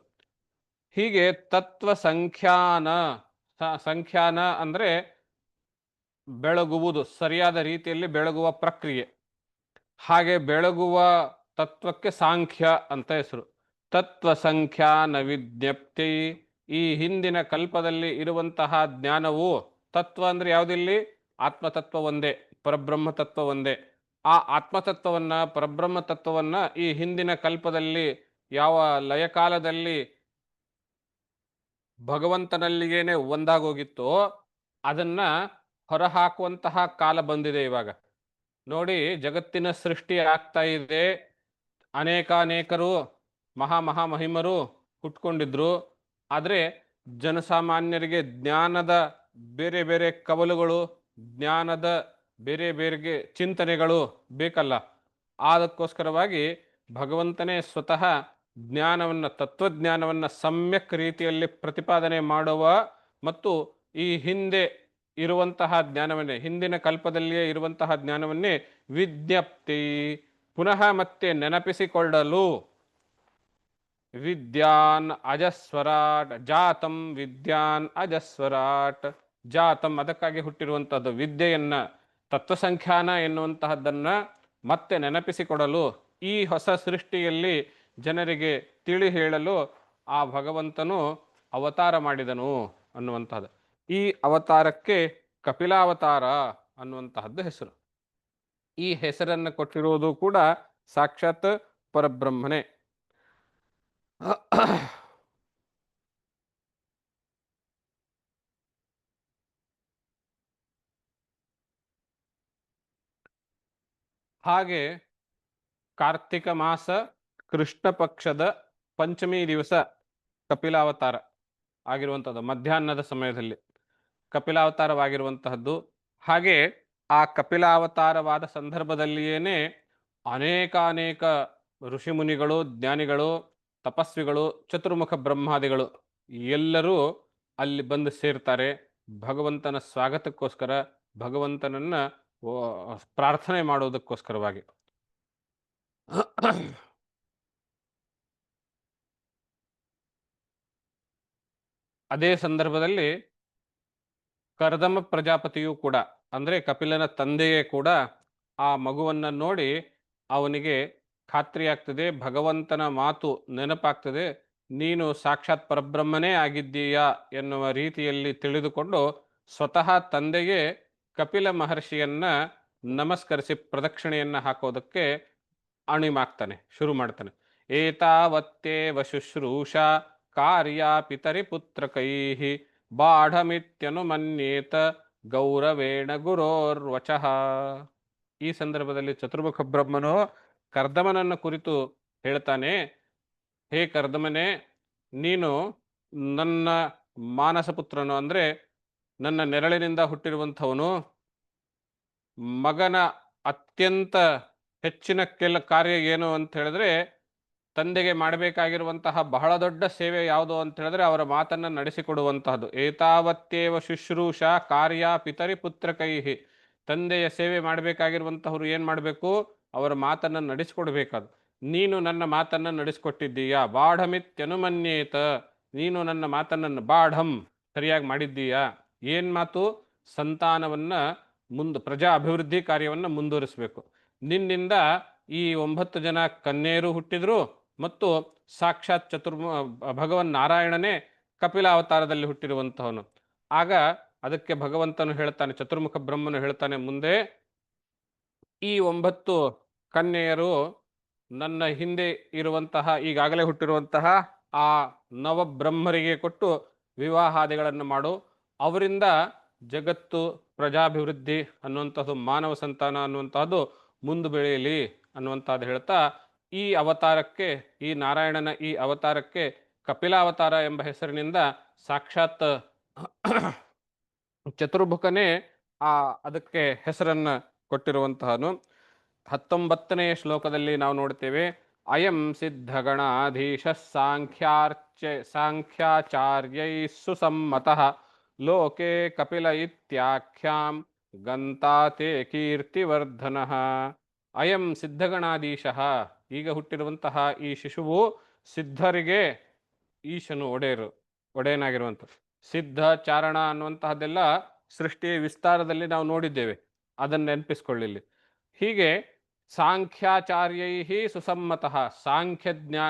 ಹೀಗೆ ತತ್ವ ಸಂಖ್ಯಾನ ಅಂದ್ರೆ ಬೆಳಗುವುದು, ಸರಿಯಾದ ರೀತಿಯಲ್ಲಿ ಬೆಳಗುವ ಪ್ರಕ್ರಿಯೆ. ಹಾಗೆ ಬೆಳಗುವ ತತ್ವಕ್ಕೆ ಸಾಂಖ್ಯ ಅಂತ ಹೆಸರು. ತತ್ವ ಸಂಖ್ಯಾನ ವಿಜ್ಞಪ್ತಿ, ಈ ಹಿಂದಿನ ಕಲ್ಪದಲ್ಲಿ ಇರುವಂತಹ ಜ್ಞಾನವು, ತತ್ವ ಅಂದ್ರೆ ಯಾವುದಿಲ್ಲಿ, ಆತ್ಮತತ್ವ ಒಂದೇ, ಪರಬ್ರಹ್ಮ ತತ್ವ ಒಂದೇ. ಆ ಆತ್ಮತತ್ವವನ್ನ, ಪರಬ್ರಹ್ಮ ತತ್ವವನ್ನ ಈ ಹಿಂದಿನ ಕಲ್ಪದಲ್ಲಿ ಯಾವ ಲಯಕಾಲದಲ್ಲಿ ಭಗವಂತನಲ್ಲಿಗೇನೆ ಒಂದಾಗೋಗಿತ್ತೋ ಅದನ್ನ ಹೊರಹಾಕುವಂತಹ ಕಾಲ ಬಂದಿದೆ ಇವಾಗ. ನೋಡಿ, ಜಗತ್ತಿನ ಸೃಷ್ಟಿ ಆಗ್ತಾ ಇದೆ, ಅನೇಕಾನೇಕರು ಮಹಾಮಹಿಮರು ಹುಟ್ಕೊಂಡಿದ್ರು. ಆದರೆ ಜನಸಾಮಾನ್ಯರಿಗೆ ಜ್ಞಾನದ ಬೇರೆ ಬೇರೆ ಕವಲುಗಳು, ಜ್ಞಾನದ ಬೇರೆ ಬೇರೆ ಚಿಂತನೆಗಳು ಬೇಕಲ್ಲ. ಅದಕ್ಕೋಸ್ಕರವಾಗಿ ಭಗವಂತನೇ ಸ್ವತಃ ಜ್ಞಾನವನ್ನು, ತತ್ವಜ್ಞಾನವನ್ನು ಸಮ್ಯಕ್ ರೀತಿಯಲ್ಲಿ ಪ್ರತಿಪಾದನೆ ಮಾಡುವ ಮತ್ತು ಈ ಹಿಂದೆ ಇರುವಂತಹ ಜ್ಞಾನವನ್ನೇ, ಹಿಂದಿನ ಕಲ್ಪದಲ್ಲಿಯೇ ಇರುವಂತಹ ಜ್ಞಾನವನ್ನೇ ವಿಜ್ಞಪ್ತಿ, ಪುನಃ ಮತ್ತೆ ನೆನಪಿಸಿಕೊಳ್ಳಲು, ವಿದ್ಯಾನ್ ಅಜಸ್ವರಾಟ್ ಜಾತಂ, ವಿದ್ಯಾನ್ ಅಜಸ್ವರಾಟ್ ಜಾತಂ, ಅದಕ್ಕಾಗಿ ಹುಟ್ಟಿರುವಂತಹದ್ದು ವಿದ್ಯೆಯನ್ನ, ತತ್ವಸಂಖ್ಯಾನ ಎನ್ನುವಂತಹದ್ದನ್ನ ಮತ್ತೆ ನೆನಪಿಸಿಕೊಡಲು, ಈ ಹೊಸ ಸೃಷ್ಟಿಯಲ್ಲಿ ಜನರಿಗೆ ತಿಳಿ ಹೇಳಲು ಆ ಭಗವಂತನು ಅವತಾರ ಮಾಡಿದನು ಅನ್ನುವಂತಹದ್ದು. ಈ ಅವತಾರಕ್ಕೆ ಕಪಿಲಾವತಾರ ಅನ್ನುವಂತಹದ್ದು ಹೆಸರು. ಈ ಹೆಸರನ್ನು ಕೊಟ್ಟಿರುವುದು ಕೂಡ ಸಾಕ್ಷಾತ್ ಪರಬ್ರಹ್ಮನೇ. ಹಾಗೆ ಕಾರ್ತಿಕ ಮಾಸ ಕೃಷ್ಣ ಪಕ್ಷದ ಪಂಚಮಿ ದಿವಸ ಕಪಿಲಾವತಾರ ಆಗಿರುವಂಥದ್ದು, ಮಧ್ಯಾಹ್ನದ ಸಮಯದಲ್ಲಿ ಕಪಿಲಾವತಾರವಾಗಿರುವಂತಹದ್ದು. ಹಾಗೆ ಆ ಕಪಿಲಾವತಾರವಾದ ಸಂದರ್ಭದಲ್ಲಿಯೇನೆ ಅನೇಕ ಋಷಿಮುನಿಗಳು, ಜ್ಞಾನಿಗಳು, ತಪಸ್ವಿಗಳು, ಚತುರ್ಮುಖ ಬ್ರಹ್ಮಾದಿಗಳು ಎಲ್ಲರೂ ಅಲ್ಲಿ ಬಂದು ಸೇರ್ತಾರೆ ಭಗವಂತನ ಸ್ವಾಗತಕ್ಕೋಸ್ಕರ, ಭಗವಂತನನ್ನ ಪ್ರಾರ್ಥನೆ ಮಾಡುವುದಕ್ಕೋಸ್ಕರವಾಗಿ. ಅದೇ ಸಂದರ್ಭದಲ್ಲಿ ಕರ್ದಮ ಪ್ರಜಾಪತಿಯೂ ಕೂಡ, ಅಂದ್ರೆ ಕಪಿಲನ ತಂದೆಯೇ ಕೂಡ ಆ ಮಗುವನ್ನ ನೋಡಿ ಅವನಿಗೆ ಖಾತ್ರಿಯಾಗ್ತದೆ, ಭಗವಂತನ ಮಾತು ನೆನಪಾಗ್ತದೆ, ನೀನು ಸಾಕ್ಷಾತ್ ಪರಬ್ರಹ್ಮನೇ ಆಗಿದ್ದೀಯಾ ಎನ್ನುವ ರೀತಿಯಲ್ಲಿ ತಿಳಿದುಕೊಂಡು ಸ್ವತಃ ತಂದೆಗೆ ಕಪಿಲ ಮಹರ್ಷಿಯನ್ನ ನಮಸ್ಕರಿಸಿ ಪ್ರದಕ್ಷಿಣೆಯನ್ನ ಹಾಕೋದಕ್ಕೆ ಅಣಿಮಾಗ್ತಾನೆ, ಶುರು ಮಾಡ್ತಾನೆ. ಏತಾವತ್ತೇವ ಶುಶ್ರೂಷ ಕಾರ್ಯ ಪಿತರಿ ಪುತ್ರಕೈಃ ಬಾಢಮಿತ್ಯನುಮನ್ಯೇತ ಗೌರವೇಣ ಗುರೋರ್ವಚಃ. ಈ ಸಂದರ್ಭದಲ್ಲಿ ಚತುರ್ಮುಖ ಬ್ರಹ್ಮನು ಕರ್ದಮನನ್ನ ಕುರಿತು ಹೇಳ್ತಾನೆ, ಹೇ ಕರ್ದಮನೆ, ನೀನು ನನ್ನ ಮಾನಸ ಪುತ್ರನು, ಅಂದ್ರೆ ನನ್ನ ನೆರಳಿನಿಂದ ಹುಟ್ಟಿರುವಂಥವನು. ಮಗನ ಅತ್ಯಂತ ಹೆಚ್ಚಿನ ಕಾರ್ಯ ಏನು ಅಂತ ಹೇಳಿದ್ರೆ, ತಂದೆಗೆ ಮಾಡಬೇಕಾಗಿರುವಂತಹ ಬಹಳ ದೊಡ್ಡ ಸೇವೆ ಯಾವುದು ಅಂತ ಹೇಳಿದ್ರೆ ಅವರ ಮಾತನ್ನು ನಡೆಸಿಕೊಡುವಂತಹದ್ದು. ಏತಾವತ್ತೇವ ಶುಶ್ರೂಷಾ ಕಾರ್ಯ ಪಿತರಿ ಪುತ್ರಕೈಹಿ. ತಂದೆಯ ಸೇವೆ ಮಾಡಬೇಕಾಗಿರುವಂತಹವರು ಏನು ಮಾಡಬೇಕು? ಅವರ ಮಾತನ್ನು ನಡೆಸಿಕೊಡ್ಬೇಕಾದ. ನೀನು ನನ್ನ ಮಾತನ್ನು ನಡೆಸಿಕೊಟ್ಟಿದ್ದೀಯಾ? ಬಾಢಮಿತ್ಯನುಮನ್ಯೇತ. ನೀನು ನನ್ನ ಮಾತನ್ನು ಬಾಢಂ ಸರಿಯಾಗಿ ಮಾಡಿದ್ದೀಯಾ? ಏನು ಮಾತು? ಸಂತಾನವನ್ನ ಪ್ರಜಾ ಅಭಿವೃದ್ಧಿ ಕಾರ್ಯವನ್ನು ಮುಂದುವರಿಸಬೇಕು. ನಿನ್ನಿಂದ ಈ 9 ಜನ ಕನ್ಯೆಯರು ಹುಟ್ಟಿದ್ರು ಮತ್ತು ಸಾಕ್ಷಾತ್ ಭಗವನ್ ನಾರಾಯಣನೇ ಕಪಿಲಾವತಾರದಲ್ಲಿ ಹುಟ್ಟಿರುವಂತಹವನು. ಆಗ ಅದಕ್ಕೆ ಭಗವಂತನು ಹೇಳ್ತಾನೆ, ಚತುರ್ಮುಖ ಬ್ರಹ್ಮನು ಹೇಳ್ತಾನೆ ಮುಂದೆ, ಈ 9 ಕನ್ಯೆಯರು ನನ್ನ ಹಿಂದೆ ಇರುವಂತಹ ಈಗಾಗಲೇ ಹುಟ್ಟಿರುವಂತಹ ಆ ನವಬ್ರಹ್ಮರಿಗೆ ಕೊಟ್ಟು ವಿವಾಹಾದಿಗಳನ್ನು ಮಾಡು. ಅವರಿಂದ ಜಗತ್ತು ಪ್ರಜಾಭಿವೃದ್ಧಿ ಅನ್ನುವಂಥದ್ದು, ಮಾನವ ಸಂತಾನ ಅನ್ನುವಂಥದ್ದು ಮುಂದೆ ಬೆಳೆಯಲಿ ಅನ್ನುವಂಥದ್ದು ಹೇಳ್ತಾ, ಈ ಅವತಾರಕ್ಕೆ, ಈ ನಾರಾಯಣನ ಈ ಅವತಾರಕ್ಕೆ ಕಪಿಲಾವತಾರ ಎಂಬ ಹೆಸರಿನಿಂದ ಸಾಕ್ಷಾತ್ ಚತುರ್ಭುಕನೇ ಅದಕ್ಕೆ ಹೆಸರನ್ನು ಕೊಟ್ಟಿರುವಂತಹನು. 19ನೇ ಶ್ಲೋಕದಲ್ಲಿ ನಾವು ನೋಡ್ತೇವೆ, ಅಯಂ ಸಿದ್ಧಗಣಾಧೀಶ ಸಾಂಖ್ಯಾಚಾರ್ಯೈ ಸುಸಮ್ಮತಃ ಲೋಕೆ ಕಪಿಲ ಇತ್ಯಾಖ್ಯಾಂ ಗಂತಾತೆ ಕೀರ್ತಿವರ್ಧನಃ. ಅಯಂ ಸಿದ್ಧಗಣಾಧೀಶ. ಈಗ ಹುಟ್ಟಿರುವಂತಹ ಈ ಶಿಶುವು ಸಿದ್ಧರಿಗೆ ಈಶನು ಒಡೆಯನಾಗಿರುವಂಥ. ಸಿದ್ಧ ಚಾರಣ ಅನ್ನುವಂತಹದ್ದೆಲ್ಲ ಸೃಷ್ಟಿಯ ವಿಸ್ತಾರದಲ್ಲಿ ನಾವು ನೋಡಿದ್ದೇವೆ, ಅದನ್ನು ನೆನಪಿಸ್ಕೊಳ್ಳಿಲ್ಲಿ. ಹೀಗೆ ಸಾಂಖ್ಯಾಚಾರ್ಯೈ ಸುಸಮ್ಮತಃ,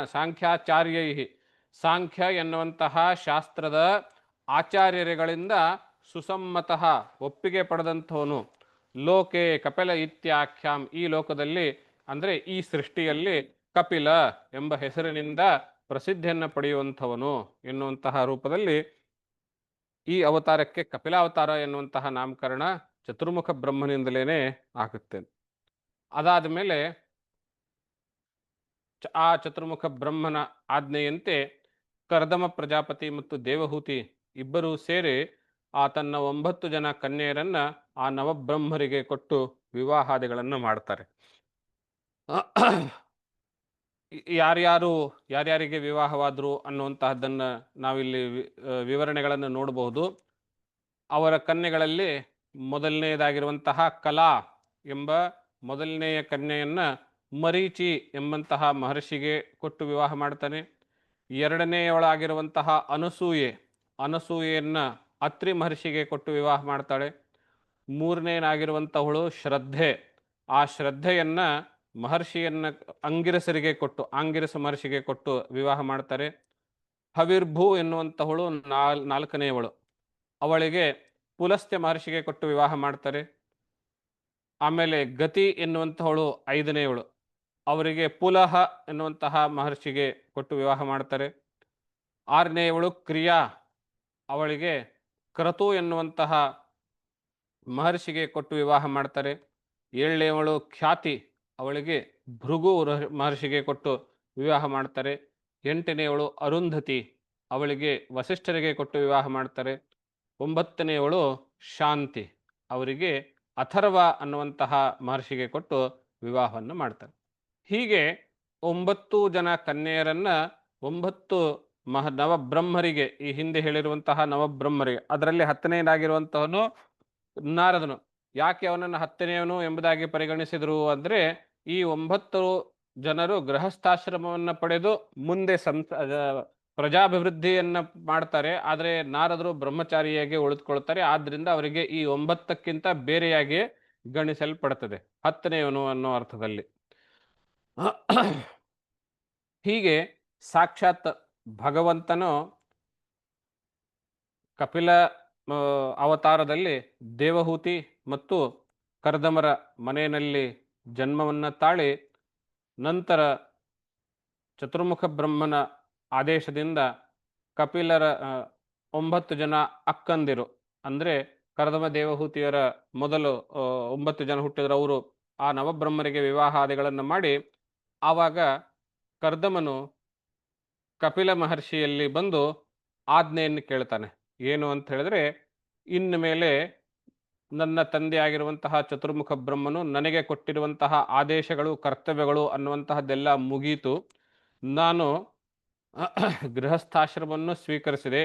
ಸಾಂಖ್ಯಾಚಾರ್ಯೈ, ಸಾಂಖ್ಯ ಎನ್ನುವಂತಹ ಶಾಸ್ತ್ರದ ಆಚಾರ್ಯರುಗಳಿಂದ ಸುಸಮ್ಮತಃ ಒಪ್ಪಿಗೆ ಪಡೆದಂಥವನು. ಲೋಕೆ ಕಪಿಲ ಇತ್ಯಾಖ್ಯಾಂ, ಈ ಲೋಕದಲ್ಲಿ ಅಂದರೆ ಈ ಸೃಷ್ಟಿಯಲ್ಲಿ ಕಪಿಲ ಎಂಬ ಹೆಸರಿನಿಂದ ಪ್ರಸಿದ್ಧಿಯನ್ನು ಪಡೆಯುವಂಥವನು ಎನ್ನುವಂತಹ ರೂಪದಲ್ಲಿ ಈ ಅವತಾರಕ್ಕೆ ಕಪಿಲಾವತಾರ ಎನ್ನುವಂತಹ ನಾಮಕರಣ ಚತುರ್ಮುಖ ಬ್ರಹ್ಮನಿಂದಲೇ ಆಗುತ್ತೆ. ಅದಾದ ಮೇಲೆ ಆ ಚತುರ್ಮುಖ ಬ್ರಹ್ಮನ ಆಜ್ಞೆಯಂತೆ ಕರ್ದಮ ಪ್ರಜಾಪತಿ ಮತ್ತು ದೇವಹೂತಿ ಇಬ್ಬರೂ ಸೇರಿ ಆ ತನ್ನ 9 ಜನ ಕನ್ಯೆಯರನ್ನ ಆ ನವಬ್ರಹ್ಮರಿಗೆ ಕೊಟ್ಟು ವಿವಾಹಾದಿಗಳನ್ನು ಮಾಡ್ತಾರೆ. ಯಾರ್ಯಾರಿಗೆ ವಿವಾಹವಾದರು ಅನ್ನುವಂತಹದ್ದನ್ನು ನಾವಿಲ್ಲಿ ವಿವರಣೆಗಳನ್ನು ನೋಡಬಹುದು. ಅವರ ಕನ್ಯೆಗಳಲ್ಲಿ ಮೊದಲನೆಯದಾಗಿರುವಂತಹ ಕಲಾ ಎಂಬ ಮೊದಲನೆಯ ಕನ್ಯೆಯನ್ನ ಮರೀಚಿ ಎಂಬಂತಹ ಮಹರ್ಷಿಗೆ ಕೊಟ್ಟು ವಿವಾಹ ಮಾಡ್ತಾನೆ. ಎರಡನೆಯವಳಾಗಿರುವಂತಹ ಅನಸೂಯೆಯನ್ನ ಅತ್ರಿ ಮಹರ್ಷಿಗೆ ಕೊಟ್ಟು ವಿವಾಹ ಮಾಡ್ತಾಳೆ. ಮೂರನೇನಾಗಿರುವಂತಹವಳು ಶ್ರದ್ಧೆ, ಆ ಶ್ರದ್ಧೆಯನ್ನ ಆಂಗಿರಸ ಮಹರ್ಷಿಗೆ ಕೊಟ್ಟು ವಿವಾಹ ಮಾಡ್ತಾರೆ. ಹವಿರ್ಭೂ ಎನ್ನುವಂತಹವಳು ನಾಲ್ಕನೆಯವಳು, ಅವಳಿಗೆ ಪುಲಸ್ತ್ಯ ಮಹರ್ಷಿಗೆ ಕೊಟ್ಟು ವಿವಾಹ ಮಾಡ್ತಾರೆ. ಆಮೇಲೆ ಗತಿ ಎನ್ನುವಂತಹವಳು 5ನೇಯವಳು, ಅವರಿಗೆ ಪುಲಹ ಎನ್ನುವಂತಹ ಮಹರ್ಷಿಗೆ ಕೊಟ್ಟು ವಿವಾಹ ಮಾಡ್ತಾರೆ. 6ನೇಯವಳು ಕ್ರಿಯಾ, ಅವಳಿಗೆ ಕ್ರತು ಎನ್ನುವಂತಹ ಮಹರ್ಷಿಗೆ ಕೊಟ್ಟು ವಿವಾಹ ಮಾಡ್ತಾರೆ. 7ನೇಯವಳು ಖ್ಯಾತಿ, ಅವಳಿಗೆ ಭೃಗು ಮಹರ್ಷಿಗೆ ಕೊಟ್ಟು ವಿವಾಹ ಮಾಡ್ತಾರೆ. 8ನೇಯವಳು ಅರುಂಧತಿ, ಅವಳಿಗೆ ವಸಿಷ್ಠರಿಗೆ ಕೊಟ್ಟು ವಿವಾಹ ಮಾಡ್ತಾರೆ. 9ನೇಯವಳು ಶಾಂತಿ, ಅವರಿಗೆ ಅಥರ್ವ ಅನ್ನುವಂತಹ ಮಹರ್ಷಿಗೆ ಕೊಟ್ಟು ವಿವಾಹವನ್ನು ಮಾಡ್ತಾರೆ. ಹೀಗೆ 9 ಜನ ಕನ್ಯೆಯರನ್ನ 9 ನವಬ್ರಹ್ಮರಿಗೆ, ಈ ಹಿಂದೆ ಹೇಳಿರುವಂತಹ ನವಬ್ರಹ್ಮರಿಗೆ, ಅದರಲ್ಲಿ 10ನೇದಾಗಿರುವಂತಹವನು ನಾರದನು. ಯಾಕೆ ಅವನನ್ನು 10ನೇಯವನು ಎಂಬುದಾಗಿ ಪರಿಗಣಿಸಿದರು ಅಂದರೆ, ಈ 9 ಜನರು ಗೃಹಸ್ಥಾಶ್ರಮವನ್ನು ಪಡೆದು ಮುಂದೆ ಪ್ರಜಾಭಿವೃದ್ಧಿಯನ್ನ ಮಾಡ್ತಾರೆ. ಆದರೆ ನಾರದರು ಬ್ರಹ್ಮಚಾರಿಯಾಗಿ ಉಳಿದುಕೊಳ್ತಾರೆ. ಆದ್ರಿಂದ ಅವರಿಗೆ ಈ 9ಕ್ಕಿಂತ ಬೇರೆಯಾಗಿ ಗಣಿಸಲ್ಪಡುತ್ತದೆ, 10ನೇಯವನು ಅನ್ನೋ ಅರ್ಥದಲ್ಲಿ. ಹೀಗೆ ಸಾಕ್ಷಾತ್ ಭಗವಂತನು ಕಪಿಲ ಅವತಾರದಲ್ಲಿ ದೇವಹೂತಿ ಮತ್ತು ಕರ್ದಮರ ಮನೆಯಲ್ಲಿ ಜನ್ಮವನ್ನ ತಾಳಿ, ನಂತರ ಚತುರ್ಮುಖ ಬ್ರಹ್ಮನ ಆದೇಶದಿಂದ ಕಪಿಲರ 9 ಜನ ಅಕ್ಕಂದಿರು, ಅಂದರೆ ಕರ್ದಮ ದೇವಹೂತಿಯರ ಮೊದಲು 9 ಜನ ಹುಟ್ಟಿದ್ರು, ಅವರು ಆ ನವಬ್ರಹ್ಮರಿಗೆ ವಿವಾಹಾದಿಗಳನ್ನು ಮಾಡಿ, ಆವಾಗ ಕರ್ದಮನು ಕಪಿಲ ಮಹರ್ಷಿಯಲ್ಲಿ ಬಂದು ಆಜ್ಞೆಯನ್ನು ಕೇಳ್ತಾನೆ. ಏನು ಅಂತ ಹೇಳಿದ್ರೆ, ಇನ್ನು ಮೇಲೆ ನನ್ನ ತಂದೆಯಾಗಿರುವಂತಹ ಚತುರ್ಮುಖ ಬ್ರಹ್ಮನು ನನಗೆ ಕೊಟ್ಟಿರುವಂತಹ ಆದೇಶಗಳು ಕರ್ತವ್ಯಗಳು ಅನ್ನುವಂತಹದ್ದೆಲ್ಲ ಮುಗೀತು. ನಾನು ಗೃಹಸ್ಥಾಶ್ರಮವನ್ನು ಸ್ವೀಕರಿಸಿದೆ,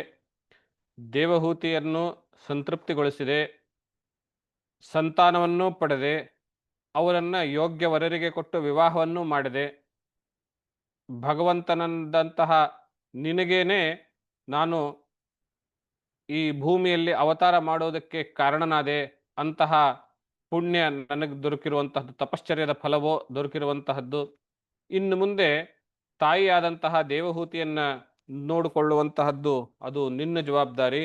ದೇವಹೂತಿಯನ್ನು ಸಂತೃಪ್ತಿಗೊಳಿಸಿದೆ, ಸಂತಾನವನ್ನೂ ಪಡೆದೆ, ಅವರನ್ನು ಯೋಗ್ಯ ವರರಿಗೆ ಕೊಟ್ಟು ವಿವಾಹವನ್ನು ಮಾಡಿದೆ. ಭಗವಂತನಂದಂತಹ ನಿನಗೇನೆ ನಾನು ಈ ಭೂಮಿಯಲ್ಲಿ ಅವತಾರ ಮಾಡೋದಕ್ಕೆ ಕಾರಣನಾದೆ. ಅಂತಹ ಪುಣ್ಯ ನನಗೆ ದೊರಕಿರುವಂತಹದ್ದು, ತಪಶ್ಚರ್ಯದ ಫಲವೋ ದೊರಕಿರುವಂತಹದ್ದು. ಇನ್ನು ಮುಂದೆ ತಾಯಿಯಾದಂತಹ ದೇವಹೂತಿಯನ್ನ ನೋಡಿಕೊಳ್ಳುವಂತಹದ್ದು ಅದು ನಿನ್ನ ಜವಾಬ್ದಾರಿ.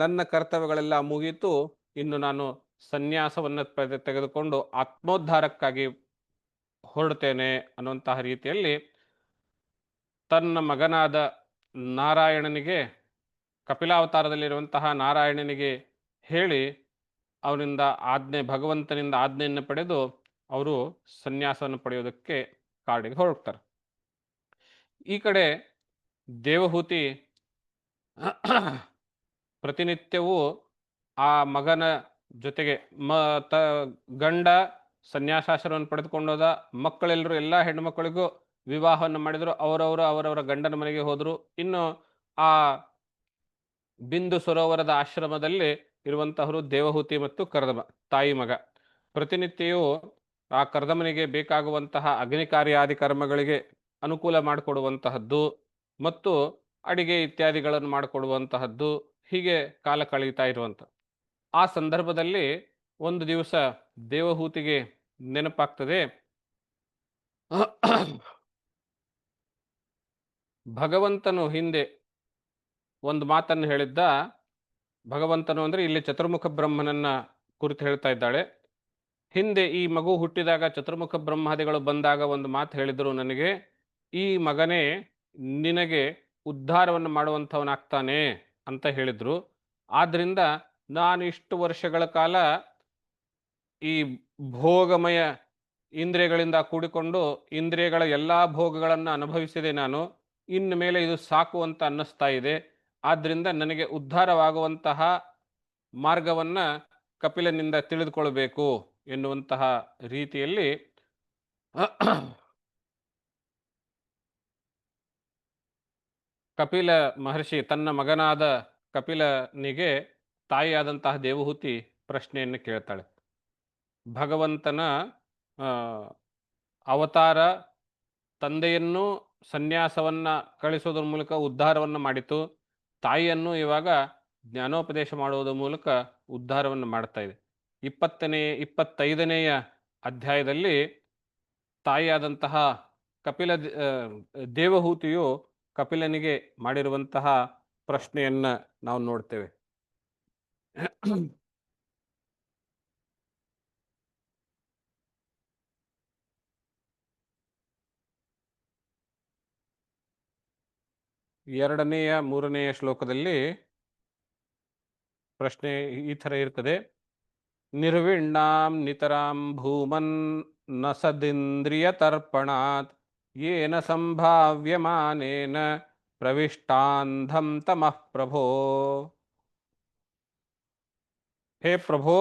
ನನ್ನ ಕರ್ತವ್ಯಗಳೆಲ್ಲ ಮುಗೀತು. ಇನ್ನು ನಾನು ಸನ್ಯಾಸವನ್ನು ತೆಗೆದುಕೊಂಡು ಆತ್ಮೋದ್ಧಾರಕ್ಕಾಗಿ ಹೊರಡ್ತೇನೆ ಅನ್ನುವಂತಹ ರೀತಿಯಲ್ಲಿ ತನ್ನ ಮಗನಾದ ನಾರಾಯಣನಿಗೆ, ಕಪಿಲಾವತಾರದಲ್ಲಿರುವಂತಹ ನಾರಾಯಣನಿಗೆ ಹೇಳಿ ಅವನಿಂದ ಭಗವಂತನಿಂದ ಆಜ್ಞೆಯನ್ನು ಪಡೆದು ಅವರು ಸನ್ಯಾಸವನ್ನು ಪಡೆಯೋದಕ್ಕೆ ಕಾಡಿಗೆ ಹೊರಡ್ತಾರೆ. ಈ ಕಡೆ ದೇವಹೂತಿ ಪ್ರತಿನಿತ್ಯವೂ ಆ ಮಗನ ಜೊತೆಗೆ ಗಂಡ ಸನ್ಯಾಸಾಶ್ರಮವನ್ನು ಪಡೆದುಕೊಂಡೋದ, ಮಕ್ಕಳೆಲ್ಲರೂ ಎಲ್ಲ ಹೆಣ್ಣುಮಕ್ಕಳಿಗೂ ವಿವಾಹವನ್ನು ಮಾಡಿದರು. ಅವರವರ ಗಂಡನ ಮನೆಗೆ ಹೋದರು. ಇನ್ನು ಆ ಬಿಂದು ಸರೋವರದ ಆಶ್ರಮದಲ್ಲಿ ಇರುವಂತಹವರು ದೇವಹೂತಿ ಮತ್ತು ಕರ್ದಮ, ತಾಯಿ ಮಗ. ಪ್ರತಿನಿತ್ಯವೂ ಆ ಕರ್ದಮನಿಗೆ ಬೇಕಾಗುವಂತಹ ಅಗ್ನಿಕಾರ್ಯಾದಿ ಕರ್ಮಗಳಿಗೆ ಅನುಕೂಲ ಮಾಡಿಕೊಡುವಂತಹದ್ದು ಮತ್ತು ಅಡಿಗೆ ಇತ್ಯಾದಿಗಳನ್ನು ಮಾಡಿಕೊಡುವಂತಹದ್ದು, ಹೀಗೆ ಕಾಲ ಕಳೀತಾ ಇರುವಂಥ ಆ ಸಂದರ್ಭದಲ್ಲಿ ಒಂದು ದಿವಸ ದೇವಹೂತಿಗೆ ನೆನಪಾಗ್ತದೆ, ಭಗವಂತನು ಹಿಂದೆ ಒಂದು ಮಾತನ್ನು ಹೇಳಿದ್ದ. ಭಗವಂತನು ಅಂದರೆ ಇಲ್ಲಿ ಚತುರ್ಮುಖ ಬ್ರಹ್ಮನನ್ನ ಕುರಿತು ಹೇಳ್ತಾ ಇದ್ದಾಳೆ. ಹಿಂದೆ ಈ ಮಗು ಹುಟ್ಟಿದಾಗ ಚತುರ್ಮುಖ ಬ್ರಹ್ಮಾದಿಗಳು ಬಂದಾಗ ಒಂದು ಮಾತು ಹೇಳಿದರು ನನಗೆ, ಈ ಮಗನೇ ನಿನಗೆ ಉದ್ಧಾರವನ್ನು ಮಾಡುವಂಥವನಾಗ್ತಾನೆ ಅಂತ ಹೇಳಿದ್ರು. ಆದ್ದರಿಂದ ನಾನು ಇಷ್ಟು ವರ್ಷಗಳ ಕಾಲ ಈ ಭೋಗಮಯ ಇಂದ್ರಿಯಗಳಿಂದ ಕೂಡಿಕೊಂಡು ಇಂದ್ರಿಯಗಳ ಎಲ್ಲ ಭೋಗಗಳನ್ನು ಅನುಭವಿಸಿದೆ ನಾನು. ಇನ್ನು ಮೇಲೆ ಇದು ಸಾಕು ಅಂತ ಅನ್ನಿಸ್ತಾ ಇದೆ. ಆದ್ದರಿಂದ ನನಗೆ ಉದ್ಧಾರವಾಗುವಂತಹ ಮಾರ್ಗವನ್ನು ಕಪಿಲನಿಂದ ತಿಳಿದುಕೊಳ್ಬೇಕು ಎನ್ನುವಂತಹ ರೀತಿಯಲ್ಲಿ ಕಪಿಲ ಮಹರ್ಷಿ ತನ್ನ ಮಗನಾದ ಕಪಿಲನಿಗೆ ತಾಯಿಯಾದಂತಹ ದೇವಹೂತಿ ಪ್ರಶ್ನೆಯನ್ನು ಕೇಳ್ತಾಳೆ. ಭಗವಂತನ ಅವತಾರ ತಂದೆಯನ್ನು ಸನ್ಯಾಸವನ್ನು ಕಳಿಸೋದ್ರ ಮೂಲಕ ಉದ್ಧಾರವನ್ನು ಮಾಡಿತು, ತಾಯಿಯನ್ನು ಇವಾಗ ಜ್ಞಾನೋಪದೇಶ ಮಾಡುವುದರ ಮೂಲಕ ಉದ್ಧಾರವನ್ನು ಮಾಡ್ತಾ ಇದೆ. 25ನೆಯ ಅಧ್ಯಾಯದಲ್ಲಿ ತಾಯಿಯಾದಂತಹ ದೇವಹೂತಿಯು ಕಪಿಲನಿಗೆ ಮಾಡಿರುವಂತಹ ಪ್ರಶ್ನೆಯನ್ನು ನಾವು ನೋಡ್ತೇವೆ. ಎರಡನೆಯ ಮೂರನೆಯ ಶ್ಲೋಕದಲ್ಲಿ ಪ್ರಶ್ನೆ ಈ ಥರ ಇರ್ತದೆ. ನಿರ್ವಿಣ್ಣಾಂ ನಿತರಾಂ ಭೂಮನ್ ನ ಸದಿಂದ್ರಿಯ ತರ್ಪಣಾತ್ ಯೇನ ಸಂಭಾವ್ಯಮಾನೇನ ಪ್ರವಿಷ್ಟಾಂಧಂ ತಮಃ ಪ್ರಭೋ. ಹೇ ಪ್ರಭೋ,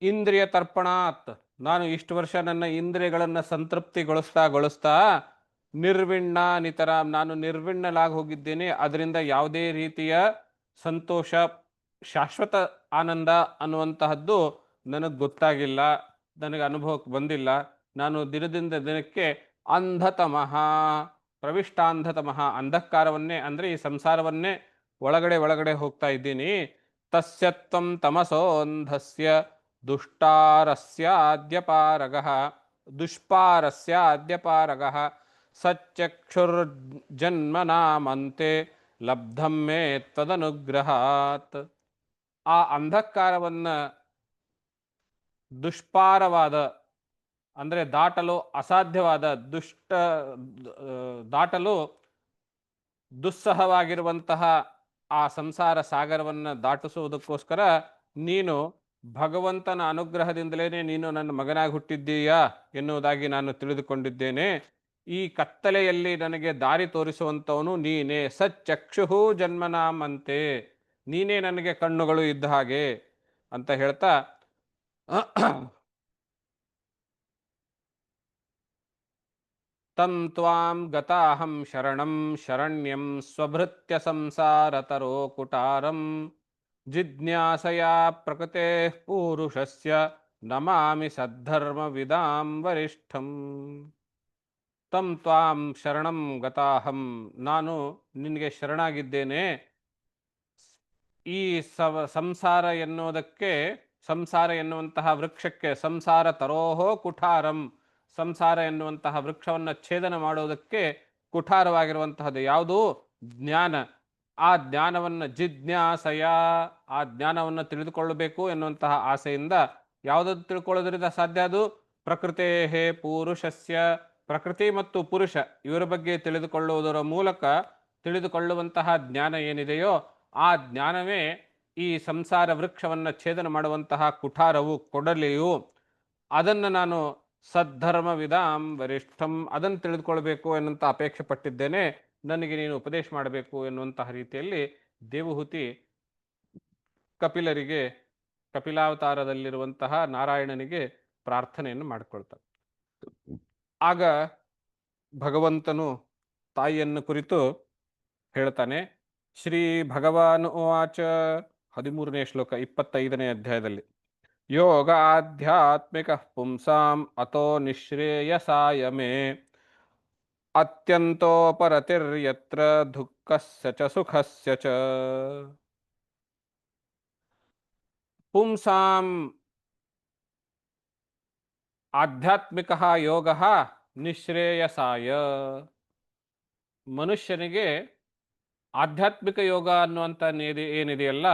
ಇಂದ್ರಿಯ ತರ್ಪಣಾತ್, ನಾನು ಇಷ್ಟು ವರ್ಷ ನನ್ನ ಇಂದ್ರಿಯಗಳನ್ನು ಸಂತೃಪ್ತಿಗೊಳಿಸ್ತಾ ನಿರ್ವಿಣ್ಣ ನಿತರಾಂ, ನಾನು ನಿರ್ವಿಣ್ಣಲಾಗಿ ಹೋಗಿದ್ದೇನೆ. ಅದರಿಂದ ಯಾವುದೇ ರೀತಿಯ ಸಂತೋಷ, ಶಾಶ್ವತ ಆನಂದ ಅನ್ನುವಂತಹದ್ದು ನನಗೆ ಗೊತ್ತಾಗಿಲ್ಲ, ನನಗೆ ಅನುಭವಕ್ಕೆ ಬಂದಿಲ್ಲ. ನಾನು ದಿನದಿಂದ ದಿನಕ್ಕೆ ಅಂಧತಮಃ, ಪ್ರವಿಷ್ಟಾಂಧತಮಃ, ಅಂಧಕಾರವನ್ನೇ ಅಂದರೆ ಈ ಸಂಸಾರವನ್ನೇ ಒಳಗಡೆ ಹೋಗ್ತಾ ಇದ್ದೀನಿ. ತಸ್ಯತ್ವಂ ತಮಸೋಂಧಸ್ಯ ದುಷ್ಪಾರಸ್ಯಾದ್ಯಪಾರಗಃ ಸಚ್ಚಕ್ಷುರ್ಜನ್ಮನಾಮಂತೆ ಲಬ್ಧಂ ಮೇ ತ್ವದನುಗ್ರಹಾತ್. ಆ ಅಂಧಕಾರವನ್ನು ದುಷ್ಪಾರವಾದ ಅಂದರೆ ದಾಟಲು ಅಸಾಧ್ಯವಾದ, ದಾಟಲು ದುಸ್ಸಹವಾಗಿರುವಂತಹ ಆ ಸಂಸಾರ ಸಾಗರವನ್ನು ದಾಟಿಸುವುದಕ್ಕೋಸ್ಕರ ನೀನು ಭಗವಂತನ ಅನುಗ್ರಹದಿಂದಲೇ ನೀನು ನನ್ನ ಮಗನಾಗಿ ಹುಟ್ಟಿದ್ದೀಯಾ ಎನ್ನುವುದಾಗಿ ನಾನು ತಿಳಿದುಕೊಂಡಿದ್ದೇನೆ. ಈ ಕತ್ತಲೆಯಲ್ಲಿ ನನಗೆ ದಾರಿ ತೋರಿಸುವಂಥವನು ನೀನೇ. ಸಚ್ಚಕ್ಷು ಜನ್ಮನಾಮಂತೆ, ನೀನೇ ನನಗೆ ಕಣ್ಣುಗಳು ಇದ್ದ ಹಾಗೆ ಅಂತ ಹೇಳ್ತಾ ತಂ ತ್ವಾಂ ಗತಾಹಂ ಶರಣಂ ಶರಣ್ಯಂ ಸ್ವಭೃತ್ಯ ಸಂಸಾರತರೋ ಕುಟಾರಂ ಜಿಜ್ಞಾಸಯಾ ಪ್ರಕೃತೆ ಪೂರುಷಸ್ಯ ನಮಾಮಿ ಸದ್ಧರ್ಮವಿದಾಂ ವರಿಷ್ಠಂ. ತಂ ತ್ವಾಂ ಶರಣಂ ಗತಾಹಂ, ನಾನು ನಿನಗೆ ಶರಣಾಗಿದ್ದೇನೆ. ಈ ಸಂಸಾರ ಎನ್ನುವುದಕ್ಕೆ, ಸಂಸಾರ ಎನ್ನುವಂತಹ ವೃಕ್ಷಕ್ಕೆ, ಸಂಸಾರ ತರೋಹೋ ಕುಠಾರಂ, ಸಂಸಾರ ಎನ್ನುವಂತಹ ವೃಕ್ಷವನ್ನು ಛೇದನ ಮಾಡುವುದಕ್ಕೆ ಕುಠಾರವಾಗಿರುವಂತಹದ್ದು ಯಾವುದು? ಜ್ಞಾನ. ಆ ಜ್ಞಾನವನ್ನು ಜಿಜ್ಞಾಸಯ, ಆ ಜ್ಞಾನವನ್ನು ತಿಳಿದುಕೊಳ್ಳಬೇಕು ಎನ್ನುವಂತಹ ಆಸೆಯಿಂದ ಯಾವುದನ್ನು ತಿಳ್ಕೊಳ್ಳೋದ್ರಿಂದ ಸಾಧ್ಯ? ಅದು ಪ್ರಕೃತೇ ಪೂರುಷಸ್ಯ, ಪ್ರಕೃತಿ ಮತ್ತು ಪುರುಷ ಇವರ ಬಗ್ಗೆ ತಿಳಿದುಕೊಳ್ಳುವುದರ ಮೂಲಕ ತಿಳಿದುಕೊಳ್ಳುವಂತಹ ಜ್ಞಾನ ಏನಿದೆಯೋ ಆ ಜ್ಞಾನವೇ ಈ ಸಂಸಾರ ವೃಕ್ಷವನ್ನು ಛೇದನ ಮಾಡುವಂತಹ ಕುಠಾರವು, ಕೊಡಲಿಯು. ಅದನ್ನು ನಾನು ಸದ್ಧರ್ಮ ವಿಧಾಂ ವರಿಷ್ಠಂ, ಅದನ್ನು ತಿಳಿದುಕೊಳ್ಬೇಕು ಎನ್ನುವಂಥ ಅಪೇಕ್ಷೆ ಪಟ್ಟಿದ್ದೇನೆ, ನನಗೆ ನೀನು ಉಪದೇಶ ಮಾಡಬೇಕು ಎನ್ನುವಂತಹ ರೀತಿಯಲ್ಲಿ ದೇವಹೂತಿ ಕಪಿಲರಿಗೆ, ಕಪಿಲಾವತಾರದಲ್ಲಿರುವಂತಹ ನಾರಾಯಣನಿಗೆ ಪ್ರಾರ್ಥನೆಯನ್ನು ಮಾಡಿಕೊಳ್ತಾರೆ. ಆಗ ಭಗವಂತನು ತಾಯಿಯನ್ನು ಕುರಿತು ಹೇಳ್ತಾನೆ. ಶ್ರೀ ಭಗವಾನ್ ಉವಾಚ, 13ನೇ ಶ್ಲೋಕ 25ನೇ ಅಧ್ಯಾಯದಲ್ಲಿ, ಯೋಗ ಆಧ್ಯಾತ್ಮಿಕ ಪುಂಸಾಂ ಅತೋ ನಿಶ್ರೇಯಸಾಯ ಮೇ ಅತ್ಯಂತೋಪರತಿರ್ಯತ್ರ ದುಃಖಸ್ಯ ಚ ಸುಖಸ್ಯ ಚ. ಪುಂಸಾಂ ಆಧ್ಯಾತ್ಮಿಕ ಯೋಗ ನಿಶ್ರೇಯಸಾಯ, ಮನುಷ್ಯನಿಗೆ ಆಧ್ಯಾತ್ಮಿಕ ಯೋಗ ಅನ್ನುವಂಥ ಏನಿದೆಯಲ್ಲ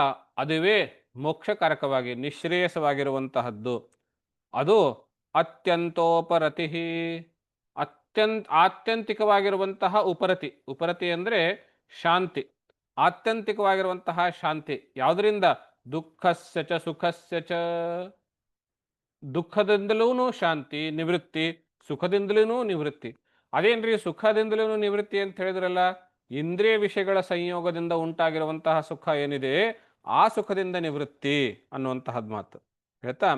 ಅದುವೇ ಮೋಕ್ಷಕಾರಕವಾಗಿ ನಿಶ್ರೇಯಸವಾಗಿರುವಂತಹದ್ದು. ಅದು ಅತ್ಯಂತೋಪರತಿ, ಆತ್ಯಂತಿಕವಾಗಿರುವಂತಹ ಉಪರತಿ. ಉಪರತಿ ಅಂದರೆ ಶಾಂತಿ, ಆತ್ಯಂತಿಕವಾಗಿರುವಂತಹ ಶಾಂತಿ. ಯಾವುದರಿಂದ? ದುಃಖಸ್ಯ ಚ ಸುಖಸ್ಯ ಚ, ದುಃಖದಿಂದಲೂ ಶಾಂತಿ ನಿವೃತ್ತಿ, ಸುಖದಿಂದಲೂ ನಿವೃತ್ತಿ. ಅದೇನ್ರಿ ಸುಖದಿಂದಲೂ ನಿವೃತ್ತಿ ಅಂತ ಹೇಳಿದ್ರಲ್ಲ? ಇಂದ್ರಿಯ ವಿಷಯಗಳ ಸಂಯೋಗದಿಂದ ಉಂಟಾಗಿರುವಂತಹ ಸುಖ ಏನಿದೆ ಆ ಸುಖದಿಂದ ನಿವೃತ್ತಿ ಅನ್ನುವಂತಹದ್ದು ಮಾತು ಹೇಳ್ತಾ,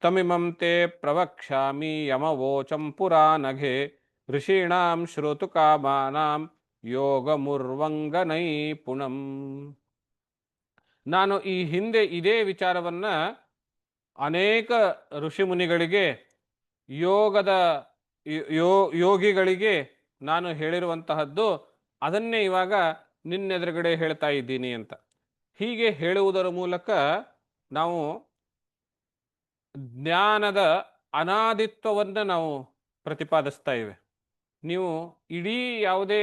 ತಮಿಮಂ ತೇ ಪ್ರವಕ್ಷ್ಯಾಮಿ ಯಮವೋಚಂ ಪುರಾನಘೆ ಋಷೀಣಾಂ ಶ್ರೋತು ಕಾಮಾನಾಂ ಯೋಗ ಮುರ್ವಂಗನೈ ಪುಣಂ. ನಾನು ಈ ಹಿಂದೆ ಇದೇ ವಿಚಾರವನ್ನ ಅನೇಕ ಋಷಿಮುನಿಗಳಿಗೆ, ಯೋಗದ ಯೋಗಿಗಳಿಗೆ ನಾನು ಹೇಳಿರುವಂತಹದ್ದು, ಅದನ್ನೇ ಇವಾಗ ನಿನ್ನೆದುರುಗಡೆ ಹೇಳ್ತಾ ಇದ್ದೀನಿ ಅಂತ. ಹೀಗೆ ಹೇಳುವುದರ ಮೂಲಕ ನಾವು ಜ್ಞಾನದ ಅನಾದಿತ್ವವನ್ನು ನಾವು ಪ್ರತಿಪಾದಿಸ್ತಾ ಇವೆ. ನೀವು ಇಡೀ ಯಾವುದೇ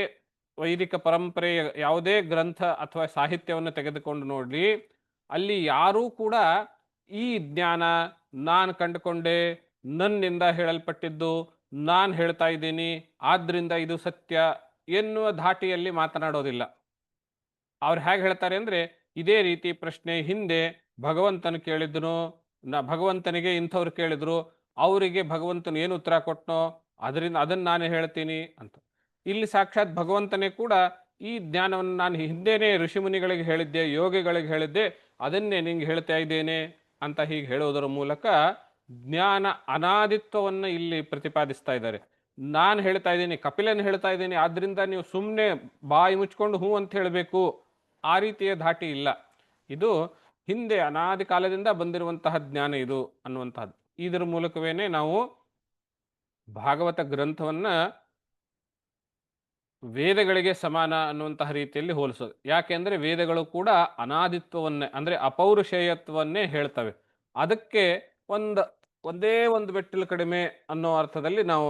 ವೈದಿಕ ಪರಂಪರೆಯ ಯಾವುದೇ ಗ್ರಂಥ ಅಥವಾ ಸಾಹಿತ್ಯವನ್ನು ತೆಗೆದುಕೊಂಡು ನೋಡ್ರಿ, ಅಲ್ಲಿ ಯಾರೂ ಕೂಡ ಈ ಜ್ಞಾನ ನಾನು ಕಂಡುಕೊಂಡೆ, ನನ್ನಿಂದ ಹೇಳಲ್ಪಟ್ಟಿದ್ದು, ನಾನು ಹೇಳ್ತಾ ಇದ್ದೀನಿ, ಆದ್ರಿಂದ ಇದು ಸತ್ಯ ಎನ್ನುವ ಧಾಟಿಯಲ್ಲಿ ಮಾತನಾಡೋದಿಲ್ಲ. ಅವ್ರು ಹೇಗೆ ಹೇಳ್ತಾರೆ ಅಂದರೆ, ಇದೇ ರೀತಿ ಪ್ರಶ್ನೆ ಹಿಂದೆ ಭಗವಂತನು ಕೇಳಿದ್ದನು, ಭಗವಂತನಿಗೆ ಇಂಥವ್ರು ಕೇಳಿದ್ರು, ಅವರಿಗೆ ಭಗವಂತನು ಏನು ಉತ್ತರ ಕೊಟ್ಟನೋ ಅದರಿಂದ ಅದನ್ನು ನಾನು ಹೇಳ್ತೀನಿ ಅಂತ. ಇಲ್ಲಿ ಸಾಕ್ಷಾತ್ ಭಗವಂತನೇ ಕೂಡ ಈ ಜ್ಞಾನವನ್ನು ನಾನು ಹಿಂದೆನೇ ಋಷಿಮುನಿಗಳಿಗೆ ಹೇಳಿದ್ದೆ, ಯೋಗಿಗಳಿಗೆ ಹೇಳಿದ್ದೆ, ಅದನ್ನೇ ನಿಂಗೆ ಹೇಳ್ತಾ ಇದ್ದೇನೆ ಅಂತ ಹೀಗೆ ಹೇಳೋದರ ಮೂಲಕ ಜ್ಞಾನ ಅನಾದಿತ್ವವನ್ನು ಇಲ್ಲಿ ಪ್ರತಿಪಾದಿಸ್ತಾ ಇದ್ದಾರೆ. ನಾನು ಹೇಳ್ತಾ ಇದ್ದೀನಿ, ಕಪಿಲನ್ ಹೇಳ್ತಾ ಇದ್ದೀನಿ, ಆದ್ರಿಂದ ನೀವು ಸುಮ್ಮನೆ ಬಾಯಿ ಮುಚ್ಕೊಂಡು ಹೂ ಅಂತ ಹೇಳಬೇಕು, ಆ ರೀತಿಯ ಧಾಟಿ ಇಲ್ಲ. ಇದು ಹಿಂದೆ ಅನಾದಿ ಕಾಲದಿಂದ ಬಂದಿರುವಂತಹ ಜ್ಞಾನ ಇದು ಅನ್ನುವಂತಹದ್ದು. ಇದರ ಮೂಲಕವೇನೆ ನಾವು ಭಾಗವತ ಗ್ರಂಥವನ್ನ ವೇದಗಳಿಗೆ ಸಮಾನ ಅನ್ನುವಂತಹ ರೀತಿಯಲ್ಲಿ ಹೋಲಿಸೋದು. ಯಾಕೆಂದ್ರೆ ವೇದಗಳು ಕೂಡ ಅನಾದಿತ್ವವನ್ನೇ ಅಂದ್ರೆ ಅಪೌರುಷೇಯತ್ವವನ್ನೇ ಹೇಳ್ತವೆ. ಅದಕ್ಕೆ ಒಂದೇ ಒಂದು ಬೆಟ್ಟಲು ಕಡಿಮೆ ಅನ್ನೋ ಅರ್ಥದಲ್ಲಿ ನಾವು